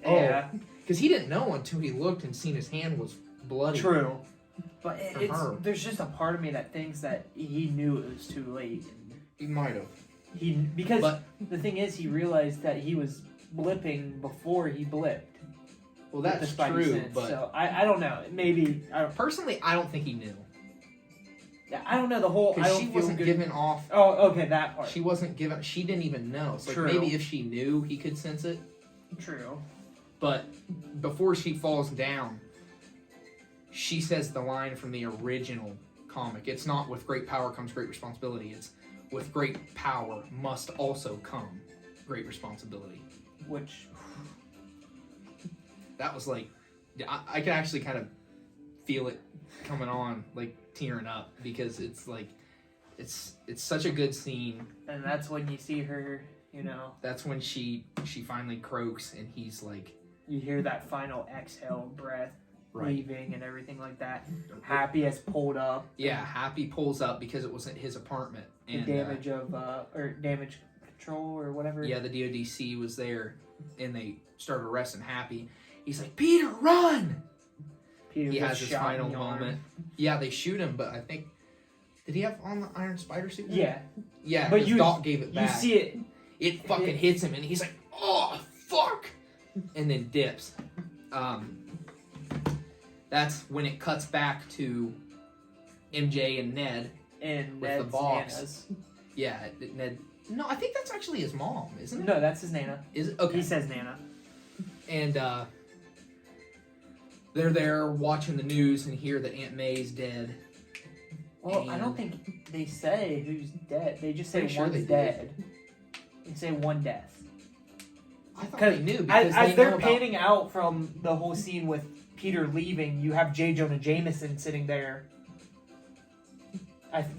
oh, Yeah, because he didn't know until he looked and seen his hand was bloody. true. But For her. there's just a part of me that thinks that he knew it was too late. He might have. Because But- the thing is, he realized that he was blipping before he blipped. Well, with that's the Spidey true, sense. but So I don't know. Maybe personally, I don't think he knew. I don't know the whole. I Because don't she feel wasn't good. giving off. Oh, okay, that part. She wasn't giving. She didn't even know. So like True. maybe if she knew, he could sense it. True. But before she falls down, she says the line from the original comic. It's not with great power comes great responsibility. It's with great power must also come great responsibility. Which That was like, I can actually kind of feel it coming on, like tearing up, because it's like, it's such a good scene. and that's when you see her. You know, That's when she finally croaks, and he's like, you hear that final exhale breath right. leaving and everything like that. Happy has pulled up. Yeah, Happy pulls up because it wasn't his apartment. The And, damage or damage control or whatever. yeah, the DODC was there, and they started arresting Happy. He's like, Peter, run! Peter he gets has his shot in final the arm. moment. Yeah, they shoot him, but I think did he have on the Iron Spider suit? Yeah, Yeah, but but Doc gave it you back. see it. It fucking hits him, and he's like, "Oh fuck," and then dips. That's when it cuts back to MJ and Ned And with Ned's the box. Nana's. Yeah, Ned. No, I think that's actually his mom, isn't it? No, that's his Nana. Is it? Okay. He says Nana. And they're there watching the news and hear that Aunt May's dead. Well, I don't And- think they say who's dead. They just say Pretty sure one's they did. dead. They say one death. I thought they knew As because they they're know about- panning out from the whole scene with Peter leaving, you have J. Jonah Jameson sitting there.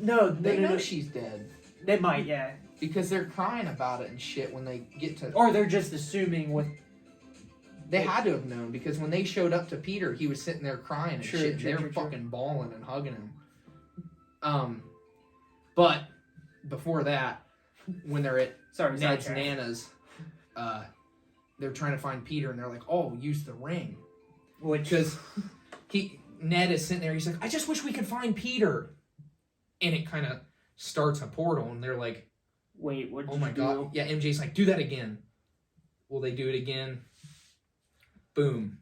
No, They know no. she's dead They might, yeah. because they're crying about it and shit when they get to. Or they're just assuming with. They had to have known because when they showed up to Peter, he was sitting there crying and True, shit. true, They're true, true. fucking bawling and hugging him. But before that, when they're at Sorry, Ned's sidetrack. Nana's, they're trying to find Peter, and they're like, "Oh, use the ring," Which because Ned is sitting there. He's like, "I just wish we could find Peter," and it kind of starts a portal, and they're like, wait, what? "Oh my god!" Yeah, MJ's like, "Do that again." Will they do it again? Boom.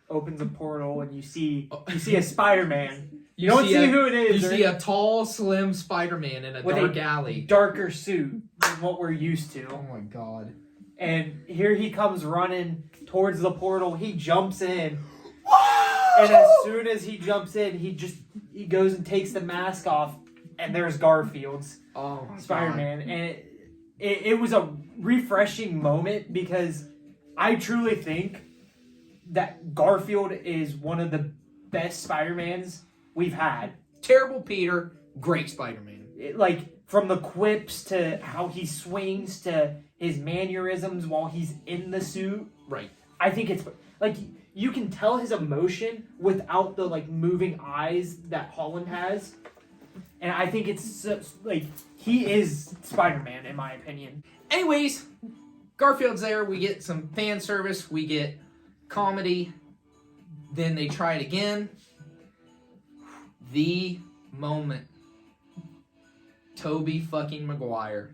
Opens a portal and you see Oh. a Spider-Man. You don't see who it is. You or see a tall, slim Spider-Man in a With a dark alley. darker suit than what we're used to. Oh my god. And here he comes running towards the portal. He jumps in. And as soon as he jumps in, he goes and takes the mask off, and there's Garfield's Oh my Spider-Man. And it was a refreshing moment because I truly think that Garfield is one of the best Spider-Mans we've had. God. Terrible Peter, great Spider-Man. Like, from the quips to how he swings to his mannerisms while he's in the suit. Right. I think it's, like, you can tell his emotion without the, like, moving eyes that Holland has. And I think it's, like, he is Spider-Man, in my opinion. Anyways, Garfield's there. We get some fan service. We get comedy. Then they try it again. The moment Tobey fucking Maguire,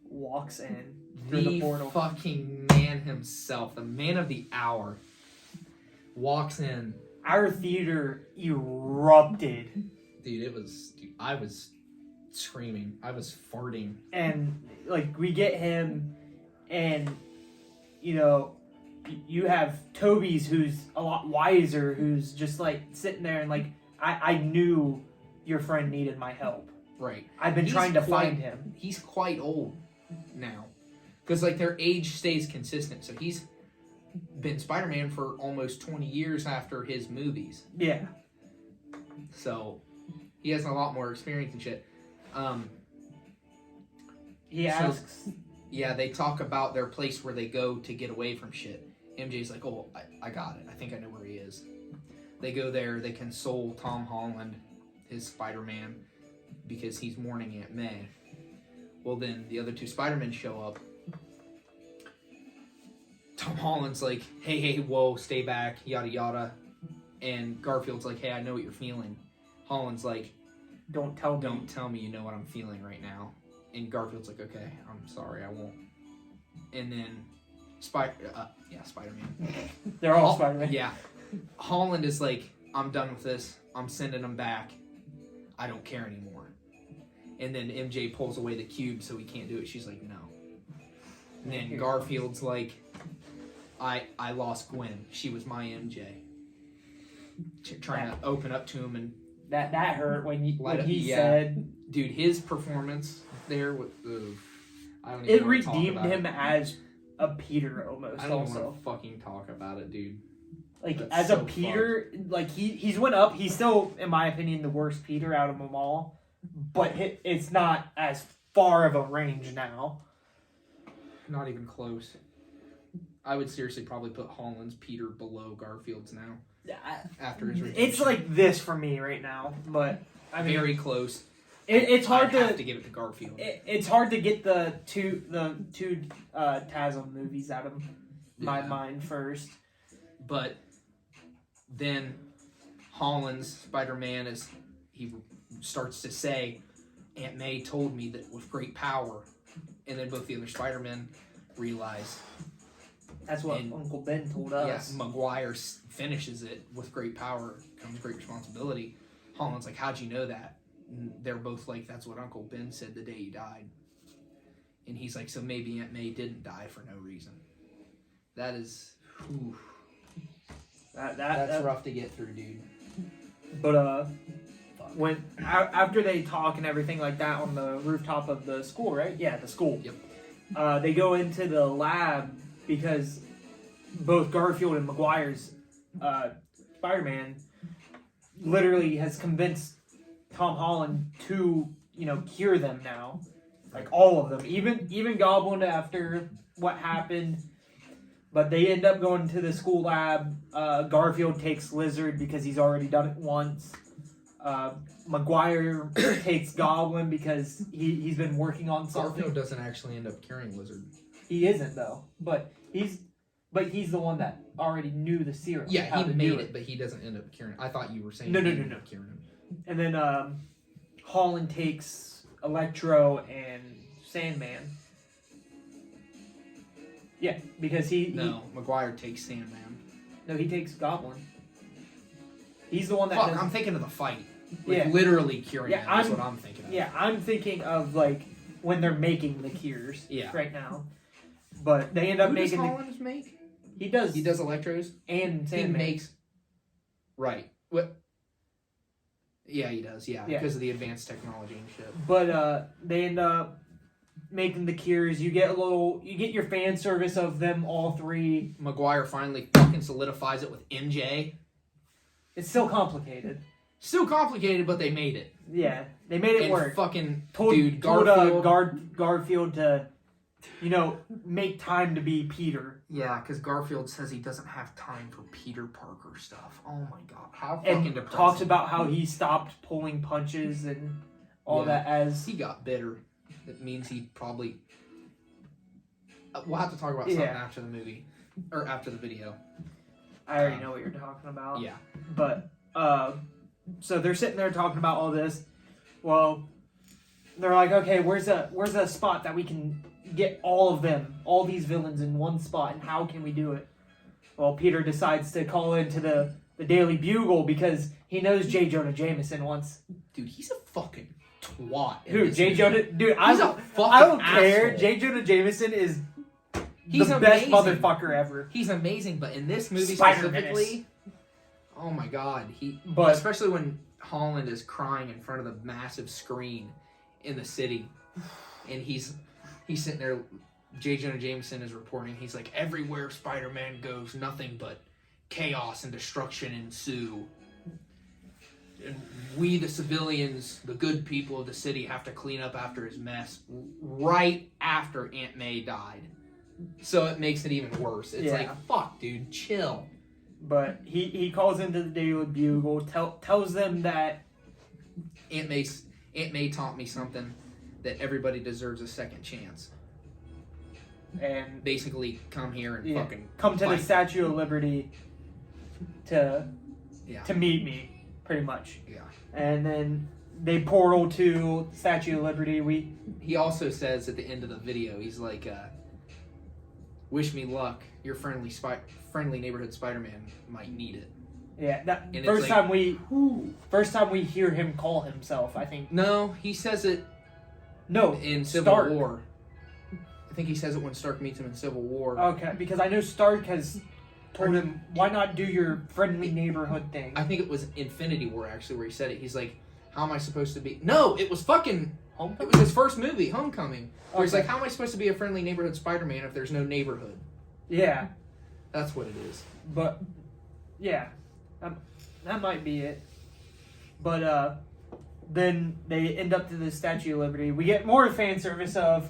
Walks in through the portal. fucking man himself, the man of the hour, walks in. Our theater erupted. Dude, I was screaming. I was farting. And, like, we get him, and, you know, you have Toby's, who's a lot wiser, who's just, like, sitting there and, like, I knew your friend needed my help. Right. I've been He's trying to quite- find him. He's quite old now. Because, like, their age stays consistent. So he's been Spider-Man for almost 20 years after his movies. Yeah. So he has a lot more experience and shit. He So- asks, Yeah, they talk about their place where they go to get away from shit. MJ's like, "Oh, I got it. I think I know where he is." They go there. They console Tom Holland, his Spider-Man, because he's mourning Aunt May. Well, then the other two Spider-Men show up. Tom Holland's like, hey, whoa, stay back, yada, yada. And Garfield's like, hey, I know what you're feeling. Holland's like, don't tell me. don't tell me you know what I'm feeling right now. And Garfield's like, okay, I'm sorry, I won't. And then Spider-Man. They're all Spider-Man. Yeah. Holland is like, I'm done with this. I'm sending him back. I don't care anymore. And then MJ pulls away the cube so he can't do it. She's like, no. And then Garfield's like, I lost Gwen. She was my MJ. Trying to open up to him and That hurt when he Yeah. said dude, his performance there with I don't even it wanna talk redeemed about him it. as a Peter almost. I don't Also, want to fucking talk about it, dude. like That's as so a Peter, like he's went up. He's still, in my opinion, the worst Peter out of them all. But it's not as far of a range now. Not even close. I would seriously probably put Holland's Peter below Garfield's now after his redemption. It's like this for me right now, but I mean, very close. it's hard I'd to. have to give it to Garfield. It's hard to get the two TASM movies out of my Yeah. mind first. But then Holland's Spider-Man he starts to say, Aunt May told me that with great power, and then both the other Spider-Men realize. That's what Uncle Ben told us. Yeah, Maguire finishes it, with great power comes great responsibility. Holland's like, how'd you know that? And they're both like, that's what Uncle Ben said the day he died. And he's like, so maybe Aunt May didn't die for no reason. That is, whew. That's rough to get through, dude. But when after they talk and everything like that on the rooftop of the school, right? Yeah, the school. Yep. They go into the lab because both Garfield and Maguire's Spider-Man literally has convinced Tom Holland to, cure them now. Like, all of them. Even Goblin after what happened. But they end up going to the school lab. Garfield takes Lizard because he's already done it once. Maguire takes Goblin because he's been working on something. Garfield doesn't actually end up curing Lizard. He isn't, though. But he's the one that already knew the serum. Yeah, he made it, but he doesn't end up curing. I thought you were saying No. Curing him. And then Holland takes Electro and Sandman. Yeah, because Maguire takes Sandman. No, he takes Goblin. He's the one that Fuck, I'm thinking of the fight. Like, Yeah. literally curing him is what I'm thinking of. Yeah, I'm thinking of, like, when they're making the cures right now. But they end up making... Who does Holland make? He does. He does Electros? And Sandman. He makes... Right. What? Yeah, he does, yeah. Because of the advanced technology and shit. But they end up making the cures. You get your fan service of them all three. Maguire finally fucking solidifies it with MJ. It's still complicated. Still complicated, but they made it. Yeah, they made it work. Fucking told Garfield. Garfield to, make time to be Peter. Yeah, because Garfield says he doesn't have time for Peter Parker stuff. Oh my god, how fucking depressing. Talks about how he stopped pulling punches and all that as he got bitter. It means he probably. We'll have to talk about something after the movie or after the video. I already know what you're talking about. Yeah, but so they're sitting there talking about all this. Well, they're like, okay, where's a spot that we can get all of them, all these villains in one spot, and how can we do it? Well, Peter decides to call into the Daily Bugle because he knows J. Jonah Jameson wants. Dude, he's a fucking twat. Who? J. Jonah? Dude, I don't care. J. Jonah Jameson is the best motherfucker ever. He's amazing, but in this movie specifically, oh my god, especially when Holland is crying in front of the massive screen in the city, and he's sitting there. J. Jonah Jameson is reporting. He's like, everywhere Spider-Man goes, nothing but chaos and destruction ensue. And we, the civilians, the good people of the city, have to clean up after his mess right after Aunt May died. So it makes it even worse. It's like, fuck, dude, chill. But he calls into the Daily Bugle, tells them that Aunt May taught me something, that everybody deserves a second chance. And basically come here and fucking come to the Statue of Liberty to meet me, pretty much. Yeah. And then they portal to Statue of Liberty. He also says at the end of the video, he's like, wish me luck. Your friendly neighborhood Spider-Man might need it. Yeah, first time we hear him call himself, I think. No, he says it. No, in Civil War. I think he says it when Stark meets him in Civil War. Okay, because I know Stark has told him, why not do your friendly neighborhood thing? I think it was Infinity War, actually, where he said it. He's like, how am I supposed to be... No, it was fucking... Homecoming? It was his first movie, Homecoming. Where he's like, how am I supposed to be a friendly neighborhood Spider-Man if there's no neighborhood? Yeah. That's what it is. But, yeah. That might be it. But, then they end up to the Statue of Liberty. We get more fan service of,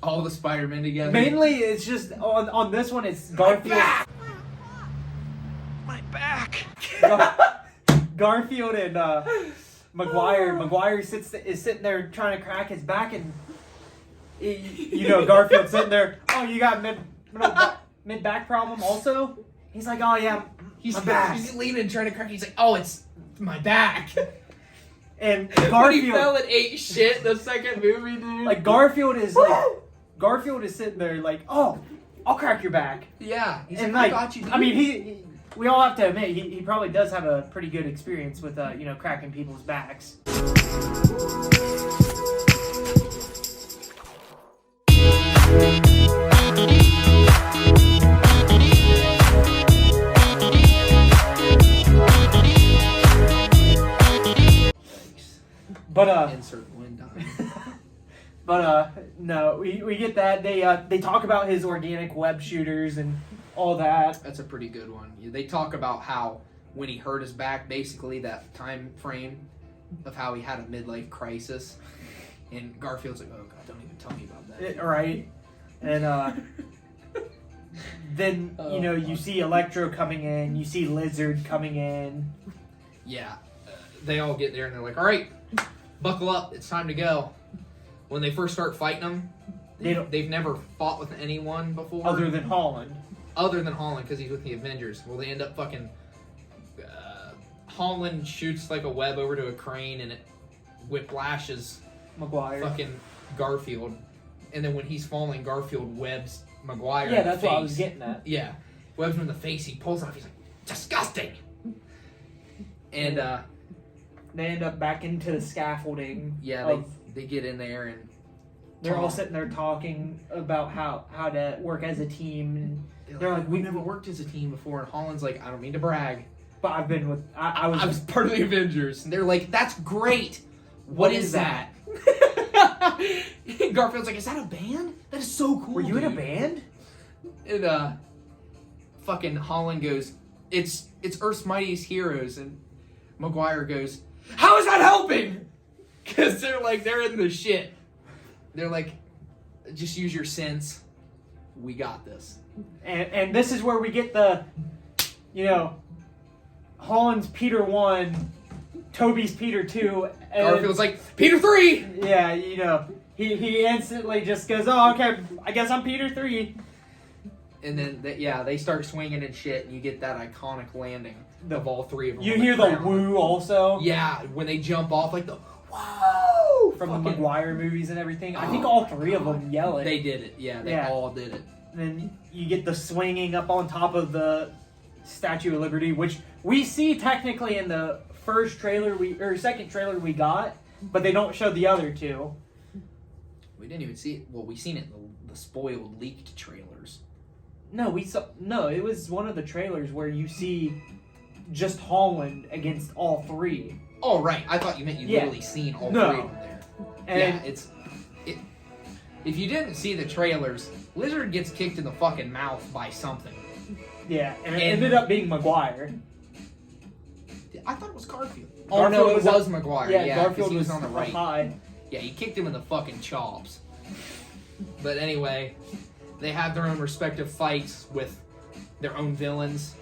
all the Spider-Men together. Mainly, it's just, on this one, it's Garfield. My back! Garfield and Maguire. Maguire is sitting there trying to crack his back, and Garfield's sitting there. Oh, you got mid back problem also? He's like, oh yeah, He's My back. He's leaning and trying to crack. He's like, oh, it's my back. And But he Garfield, fell and ate shit the second movie, dude. like Garfield is sitting there like, oh, I'll crack your back. yeah. He's And like, like, I got you, dude. I mean, we all have to admit, he probably does have a pretty good experience with, cracking people's backs. But Insert Gwen But no, we get that. They talk about his organic web shooters and all that. That's a pretty good one. They talk about how when he hurt his back, basically that time frame of how he had a midlife crisis, and Garfield's like, "Oh God, don't even tell me about that." Right, and then you see Electro coming in, you see Lizard coming in. Yeah, they all get there and they're like, "All right, buckle up, it's time to go." When they first start fighting them, they've never fought with anyone before. Other than Holland. Other than Holland, because he's with the Avengers. Well, they end up fucking... Holland shoots like a web over to a crane and it whiplashes Maguire. fucking Garfield. And then when he's falling, Garfield webs Maguire Yeah, in the that's face. what I was getting at. Yeah. Webs him in the face, he pulls it off, he's like, disgusting! And, They end up back into the scaffolding. yeah, they get in there and they're all sitting there talking about how to work as a team. And they're like, we never worked as a team before. And Holland's like, I don't mean to brag, but I've been with. I was part of the Avengers. And they're like, that's great. What is that? Garfield's like, is that a band? That is so cool. Were you in a dude." band? And fucking Holland goes, it's Earth's Mightiest Heroes. And Maguire goes, how is that helping? Because they're in the shit. They're like, just use your sense. We got this. And this is where we get the, Holland's Peter 1, Toby's Peter 2. And Garfield's like, Peter 3! yeah, he instantly just goes, oh, okay, I guess I'm Peter 3. And then, they start swinging and shit, and you get that iconic landing of all three of them. You on hear the ground. woo also. Yeah, when they jump off, like the whoa! From the Fucking- Maguire movies and everything. I think all three of them yell it. They did it. Yeah, they Yeah. all did it. Then you get the swinging up on top of the Statue of Liberty, which we see technically in the second trailer we got, but they don't show the other two. We didn't even see it. Well, we seen it in the spoiled, leaked trailers. No, it was one of the trailers where you see just Holland against all three. Oh, right. I thought you meant you literally seen all No. three of them there. And Yeah, if you didn't see the trailers, Lizard gets kicked in the fucking mouth by something. yeah, and it ended up being Maguire. I thought it was Garfield. Garfield Oh, no, it was was up- Maguire. Yeah, Yeah, 'cause Garfield he was was on the right. high. Yeah, he kicked him in the fucking chops. But anyway, they have their own respective fights with their own villains.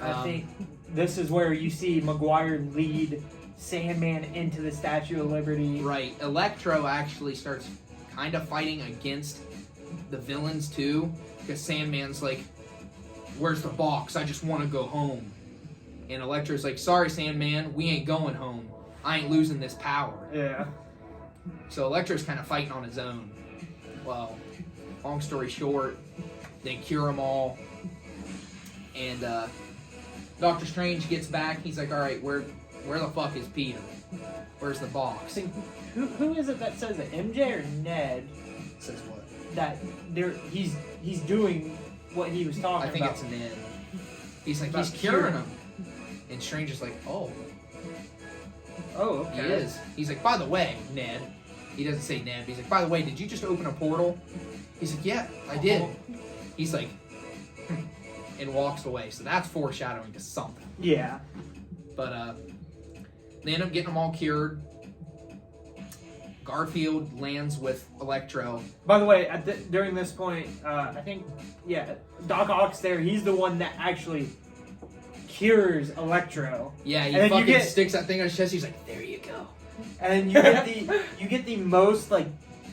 I think this is where you see Maguire lead Sandman into the Statue of Liberty. Right. Electro actually starts kind of fighting against the villains too, because Sandman's like, where's the box? I just want to go home. And Electro's like, sorry, Sandman, we ain't going home. I ain't losing this power. Yeah. So Electro's kind of fighting on his own. Well, long story short, they cure them all. And Doctor Strange gets back. He's like, all right, where the fuck is Peter? Where's the box? Who is it that says it? MJ or Ned? Says what? That he's doing what he was talking I think about. it's Ned. He's like, About he's curing curing him. And Strange is like, oh, Oh, he okay. is. He's like, by the way, Ned. He doesn't say Ned, but he's like, by the way, did you just open a portal? He's like, yeah, I did. He's like, and walks away. So that's foreshadowing to something. Yeah. But they end up getting them all cured. Garfield lands with Electro. By the way, during this point, I think, Doc Ock's there. He's the one that actually cures Electro. Yeah, he And then you fucking get- sticks that thing on his chest. He's like, there you go. And you get the most like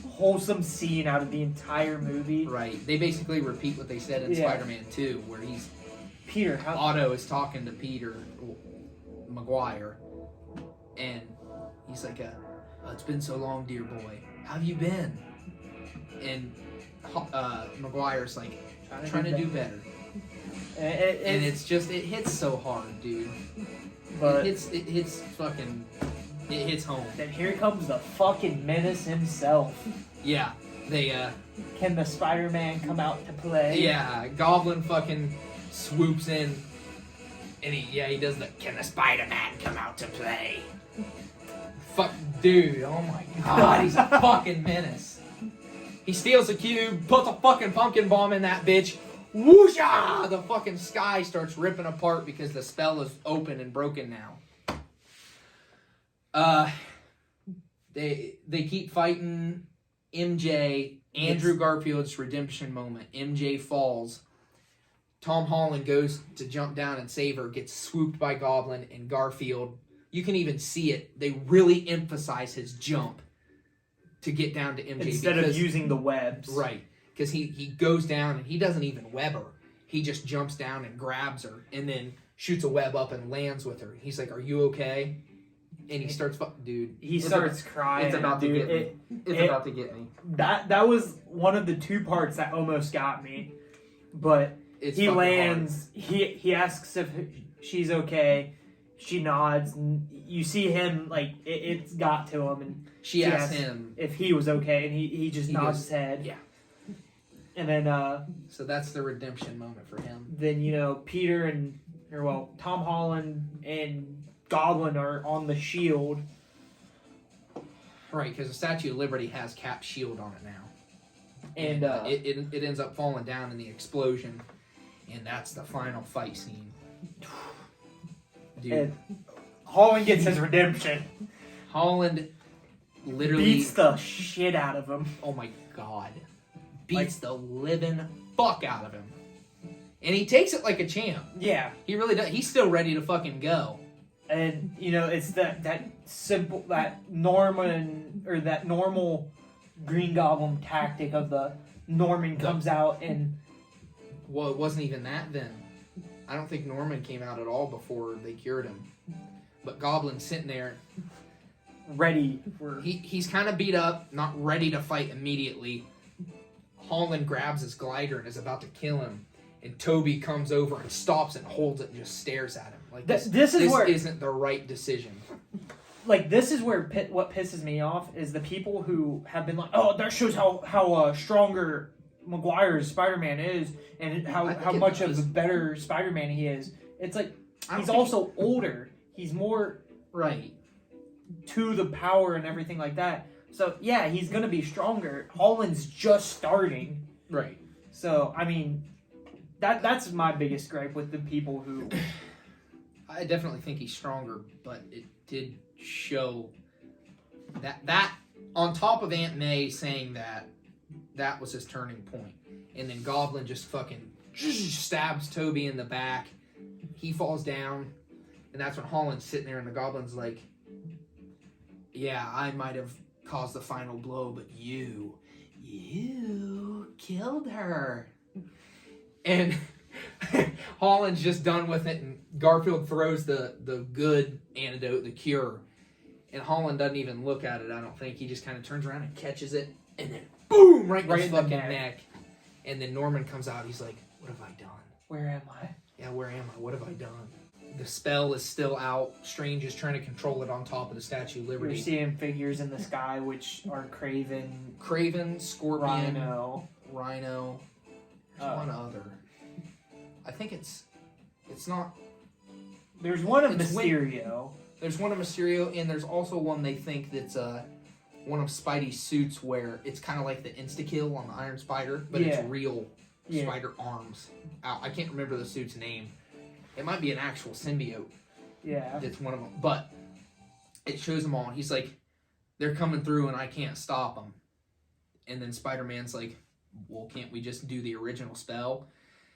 wholesome scene out of the entire movie. Right. They basically repeat what they said in Yeah. Spider-Man 2, where Peter, how? Otto is talking to Peter Maguire, and he's like, "It's been so long, dear boy. How have you been?" And Maguire's like, "Trying to do better." And it's just, it hits so hard, dude. But it hits home. then here comes the fucking menace himself. Yeah, they Can the Spider-Man come out to play? yeah, Goblin fucking swoops in, and he does the "Can the Spider-Man come out to play?" Fuck, dude, oh my god, he's a fucking menace. He steals a cube, puts a fucking pumpkin bomb in that bitch. Whoosha! The fucking sky starts ripping apart because the spell is open and broken now. They keep fighting MJ. Andrew Garfield's redemption moment. MJ falls. Tom Holland goes to jump down and save her, gets swooped by Goblin, and Garfield, you can even see it. They really emphasize his jump to get down to MJ. Instead of using the webs. Right. Because he goes down and he doesn't even web her. He just jumps down and grabs her and then shoots a web up and lands with her. He's like, "Are you okay?" And he starts, dude. He starts crying. It's about to dude. get me. It's about to get me. That was one of the two parts that almost got me. But It's he fucking lands. He asks if she's okay. She nods, and you see him like it's got to him, and She asks him if he was okay, and he just nods goes, his head. yeah. And then So that's the redemption moment for him. then Peter Tom Holland and Goblin are on the shield. Right, because the Statue of Liberty has Cap's shield on it now. And it ends up falling down in the explosion, and that's the final fight scene. Dude, and Holland gets his redemption. Holland literally Beats the shit out of him. Oh my god. Beats the living fuck out of him. And he takes it like a champ. Yeah. He really does. He's still ready to fucking go. And it's that simple, that normal Green Goblin tactic of the Norman comes out and Well, it wasn't even that then. I don't think Norman came out at all before they cured him. But Goblin's sitting there. ready for. He's kind of beat up, not ready to fight immediately. Holland grabs his glider and is about to kill him. And Toby comes over and stops and holds it and just stares at him. Like this isn't the right decision. Like, this is where what pisses me off is the people who have been like, "Oh, that shows how stronger Maguire's Spider-Man is, and how much of a better Spider-Man he is." It's like he's also older. He's more right to the power and everything like that. So yeah, he's gonna be stronger. Holland's just starting. Right. So I mean, that's my biggest gripe with the people who. I definitely think he's stronger, but it did show that on top of Aunt May saying that was his turning point, and then Goblin just fucking stabs Toby in the back. He falls down, and that's when Holland's sitting there, and the Goblin's like, "Yeah, I might have caused the final blow, but you killed her." And Holland's just done with it, and Garfield throws the good antidote, the cure, and Holland doesn't even look at it, I don't think. He just kind of turns around and catches it, and then boom, right in his fucking neck. And then Norman comes out, he's like, "What have I done? Where am I? Yeah, where am I? What have I done?" The spell is still out. Strange is trying to control it on top of the Statue of Liberty. You're seeing figures in the sky, which are Craven, Scorpion, Rhino. There's one other. I think it's not. There's one of It's Mysterio. There's one of Mysterio, and there's also one they think that's one of Spidey's suits where it's kind of like the insta-kill on the Iron Spider, but it's real spider arms. I can't remember the suit's name. It might be an actual symbiote. Yeah. That's one of them. But it shows them all. He's like, "They're coming through and I can't stop them." And then Spider-Man's like, "Well, can't we just do the original spell?"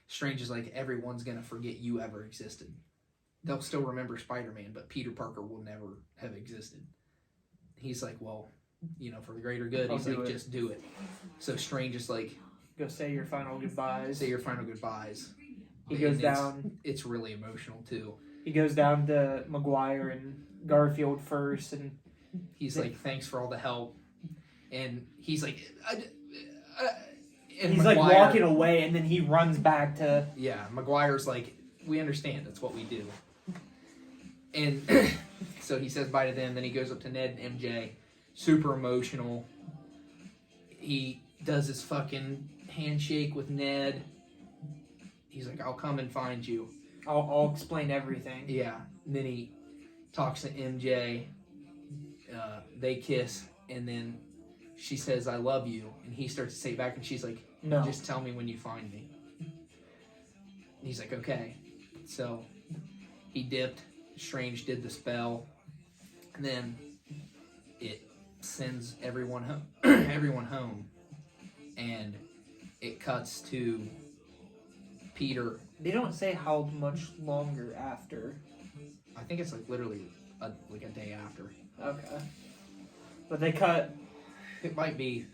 Strange is like, "Everyone's going to forget you ever existed. They'll still remember Spider-Man, but Peter Parker will never have existed." He's like, "Well, for the greater good," he's like, "Just do it." So Strange is like, "Go say your final goodbyes." Say your final goodbyes. He goes And down. It's really emotional too. He goes down to Maguire and Garfield first, and He's like, "Thanks for all the help," and he's like, and he's Maguire, like walking away, and then he runs back to. Yeah, Maguire's like, "We understand. That's what we do." And so he says bye to them. Then he goes up to Ned and MJ, super emotional. He does his fucking handshake with Ned. He's like, "I'll come and find you." I'll explain everything. Yeah. And then he talks to MJ. They kiss, and then she says, "I love you," and he starts to say it back, and she's like, No. "Just tell me when you find me." And he's like, "Okay." So he dipped. Strange did the spell, and then it sends everyone home. Everyone home, and it cuts to Peter. They don't say how much longer after. I think it's like literally a day after. Okay. But they cut. It might be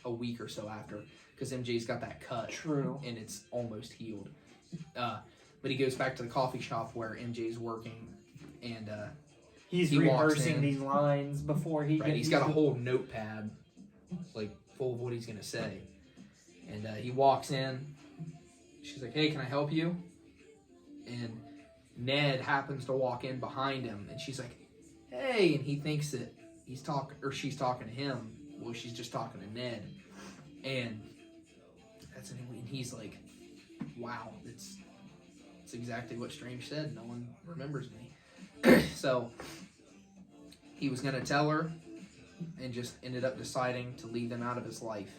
a week or so after, because MJ's got that cut. True. And it's almost healed. But he goes back to the coffee shop where MJ's working, and He's he walks rehearsing in. these lines before he. Right, he's got a whole notepad, like full of what he's gonna say. And he walks in. She's like, "Hey, can I help you?" And Ned happens to walk in behind him, and she's like, "Hey," and he thinks that she's talking to him. Well, she's just talking to Ned, and and he's like, "Wow, it's exactly what Strange said. No one remembers me." So he was gonna tell her, and just ended up deciding to leave them out of his life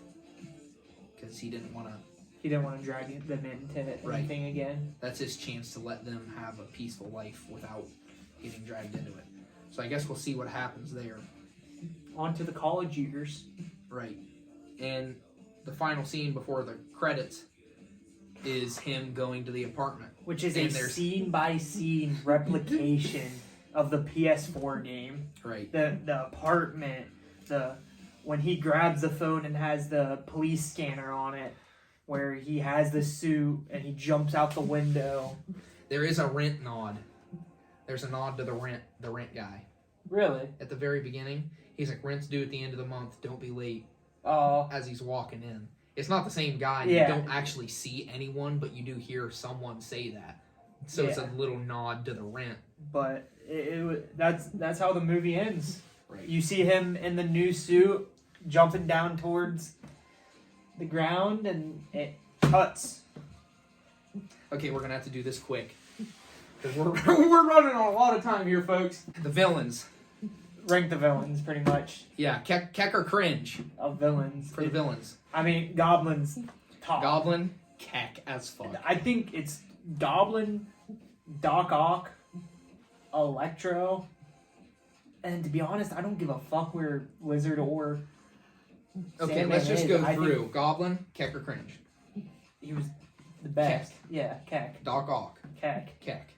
because he didn't want to. He didn't want to drag them into anything again. That's his chance to let them have a peaceful life without getting dragged into it. So I guess we'll see what happens there. On to the college years. Right. And the final scene before the credits is him going to the apartment. Which is And a there's- scene-by-scene replication of the PS4 game. Right. The apartment, when he grabs the phone and has the police scanner on it, where he has the suit and he jumps out the window. There is a rent nod. There's a nod to the rent guy. Really? At the very beginning, he's like, "Rent's due at the end of the month. Don't be late." Oh. As he's walking in. It's not the same guy. Yeah. You don't actually see anyone, but you do hear someone say that. So it's a little nod to the rent. But that's how the movie ends. Right. You see him in the new suit jumping down towards the ground, and it cuts. Okay, we're gonna have to do this quick because we're running on a lot of time here, folks. The villains. Rank the villains, pretty much. Yeah, Keck or cringe Of villains. for the villains. I mean, Goblin's top. Goblin, Keck as fuck. I think it's Goblin, Doc Ock, Electro, and to be honest, I don't give a fuck where Lizard or Okay, Sandman let's just is. go I think through. Goblin, Keck or cringe. he was the best. Yeah, Keck. Doc Ock, Keck. Keck.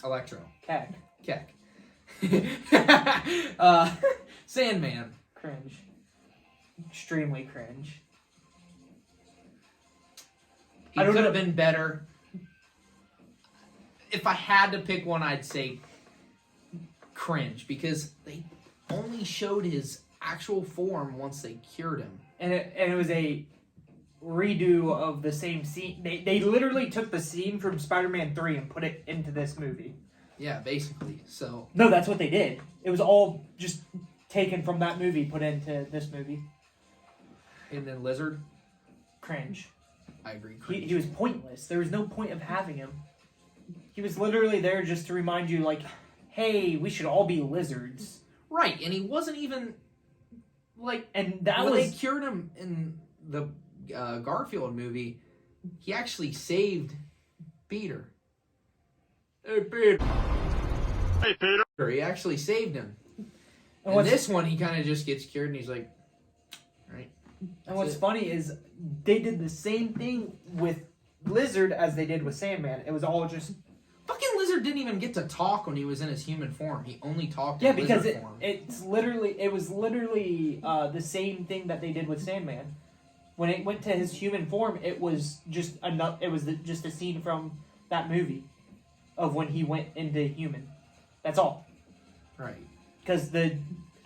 Electro, Keck. Keck. Sandman. Cringe. Extremely cringe. He I don't could know. have been better. If I had to pick one, I'd say cringe, because they only showed his actual form once they cured him. And it was a redo of the same scene. They literally took the scene from Spider-Man 3 and put it into this movie. Yeah, basically. So No, that's what they did. It was all just taken from that movie, put into this movie. and then Lizard, Cringe. I agree. Cringe. He was pointless. There was no point of having him. He was literally there just to remind you, like, hey, we should all be lizards. Right, and he wasn't even like. And that when was they cured him in the Garfield movie, he actually saved Peter. Hey, Peter. Hey, Peter. He actually saved him. And this one, he kind of just gets cured, and he's like, right. And what's funny is they did the same thing with Lizard as they did with Sandman. It was all just Fucking Lizard didn't even get to talk when he was in his human form. He only talked yeah, in because lizard form. it was literally the same thing that they did with Sandman. When it went to his human form, it was just enough. It was just a scene from that movie of when he went into human. That's all. Right. Because the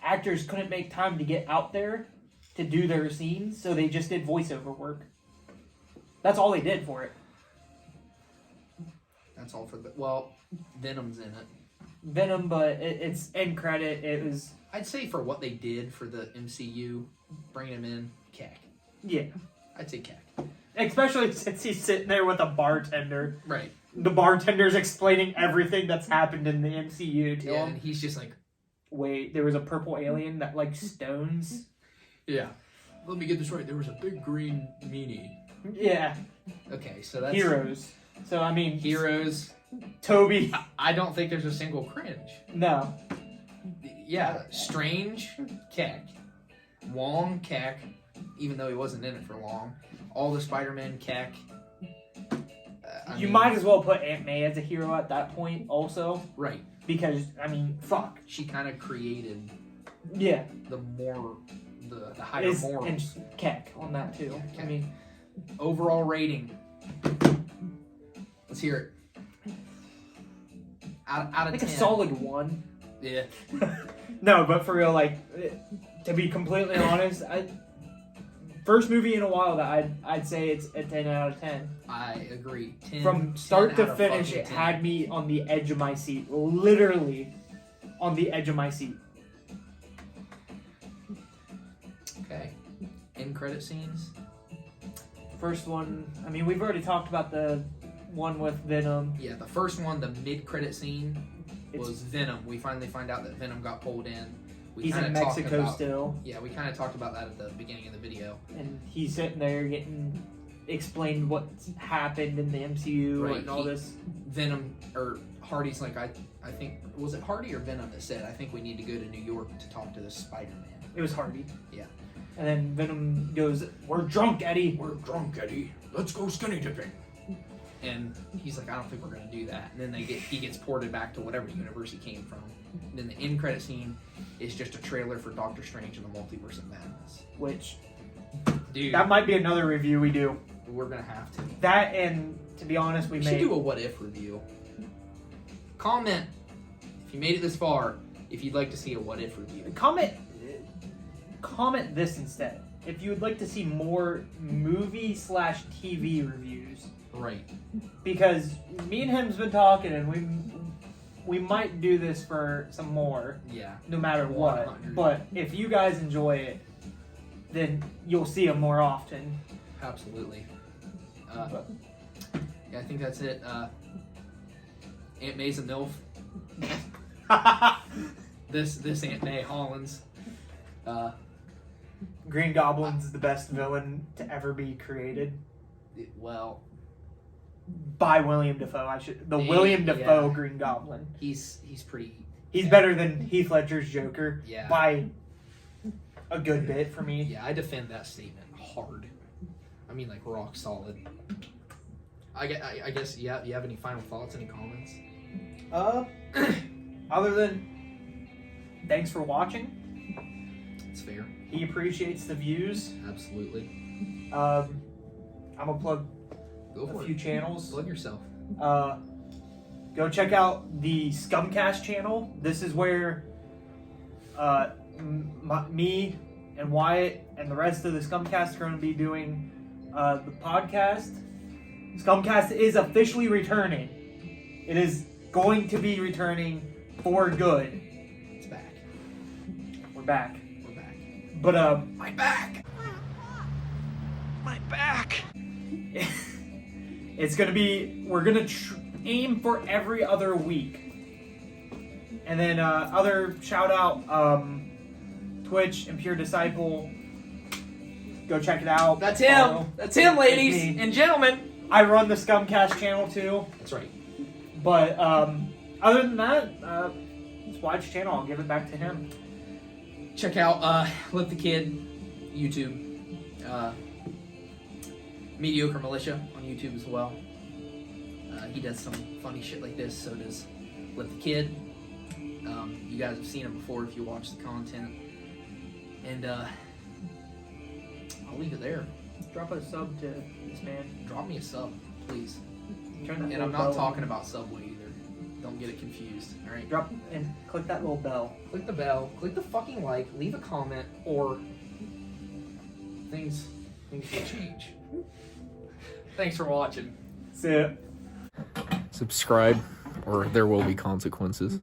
actors couldn't make time to get out there to do their scenes, so they just did voiceover work. That's all they did for it. That's all for the... Well, Venom's in it. Venom, but it's end credit. It was... I'd say for what they did for the MCU, bringing him in, cack. Yeah. I'd say cack. Especially since he's sitting there with a bartender. Right. The bartender's explaining everything that's happened in the MCU to Yeah, him. and he's just like... Wait, there was a purple alien that likes stones? Yeah. Let me get this right. There was a big green meanie. Yeah. Okay, so that's... Heroes. So, I mean... Heroes. Toby. I don't think there's a single cringe. No. Yeah, Strange, cack. Wong, cack, even though he wasn't in it for long. All the Spider-Man, cack. You might as well put Aunt May as a hero at that point also. Right. Because, I mean, fuck. She kind of created Yeah. the higher morals. And Keck on that too. Yeah, I mean... Overall rating. Let's hear it. Out of 10. a solid 1. Yeah. No, but for real, like, to be completely honest, first movie in a while that I'd say it's a 10 out of 10. I agree. 10, From start 10 to out of finish, fucking it 10. had me on the edge of my seat. Literally on the edge of my seat. Okay. End credit scenes. First one, I mean, we've already talked about the one with Venom. Yeah, the first one, the mid-credit scene, It's- was Venom. We finally find out that Venom got pulled in. He's in Mexico still. Yeah, we kind of talked about that at the beginning of the video. And he's sitting there getting explained what's happened in the MCU Right, and all this. Venom, or Hardy's like, I think, was it Hardy or Venom that said, I think we need to go to New York to talk to the Spider-Man. It was Hardy. Yeah. And then Venom goes, "We're drunk, Eddie." We're drunk, Eddie. Let's go skinny dipping. And he's like, I don't think we're going to do that. And then he gets ported back to whatever universe he came from. And then the end credit scene is just a trailer for Doctor Strange and the Multiverse of Madness. Which, Dude, that might be another review we do. we're going to have to. That, and to be honest, we We should may do a what if review. Comment if you made it this far if you'd like to see a what if review. comment this instead. If you would like to see more movie/TV reviews, Right. because me and him's been talking, and we might do this for some more, Yeah. no matter what. 100. But if you guys enjoy it, then you'll see them more often. Absolutely. Yeah, I think that's it. Aunt May's a MILF. This Aunt May Hollins. Green Goblin's the best villain to ever be created Well, by William Dafoe. The Yeah, William Dafoe yeah. Green Goblin. he's pretty. He's better than Heath Ledger's Joker Yeah. by a good bit for me. Yeah, I defend that statement hard. I mean, like, rock solid. I guess. Yeah. You have any final thoughts? Any comments? Other than thanks for watching. It's fair. He appreciates the views. Absolutely. I'm gonna plug Go a for few it. channels. Plug yourself. Go check out the Scumcast channel. This is where me and Wyatt and the rest of the Scumcast are going to be doing the podcast. Scumcast is officially returning. It is going to be returning for good. It's back. We're back. We're back. But My back. My back. it's gonna be. We're gonna aim for every other week, and then other shout out Twitch and Pure Disciple. Go check it out. That's him. Follow. That's him, ladies It's me. and gentlemen. I run the Scumcast channel too, That's right. but other than that, just watch the channel. I'll give it back to him. Check out Lipthekid, YouTube. Mediocre Militia on YouTube as well. He does some funny shit like this, so does Lipthekid. You guys have seen him before if you watch the content. And I'll leave it there. Drop a sub to this man. Drop me a sub, please. Turn that And little I'm not bell talking on. about Subway either. Don't get it confused. All right. Drop and click that little bell. Click the bell. Click the fucking like. Leave a comment, or things will change. Thanks for watching. See ya. Subscribe, or there will be consequences.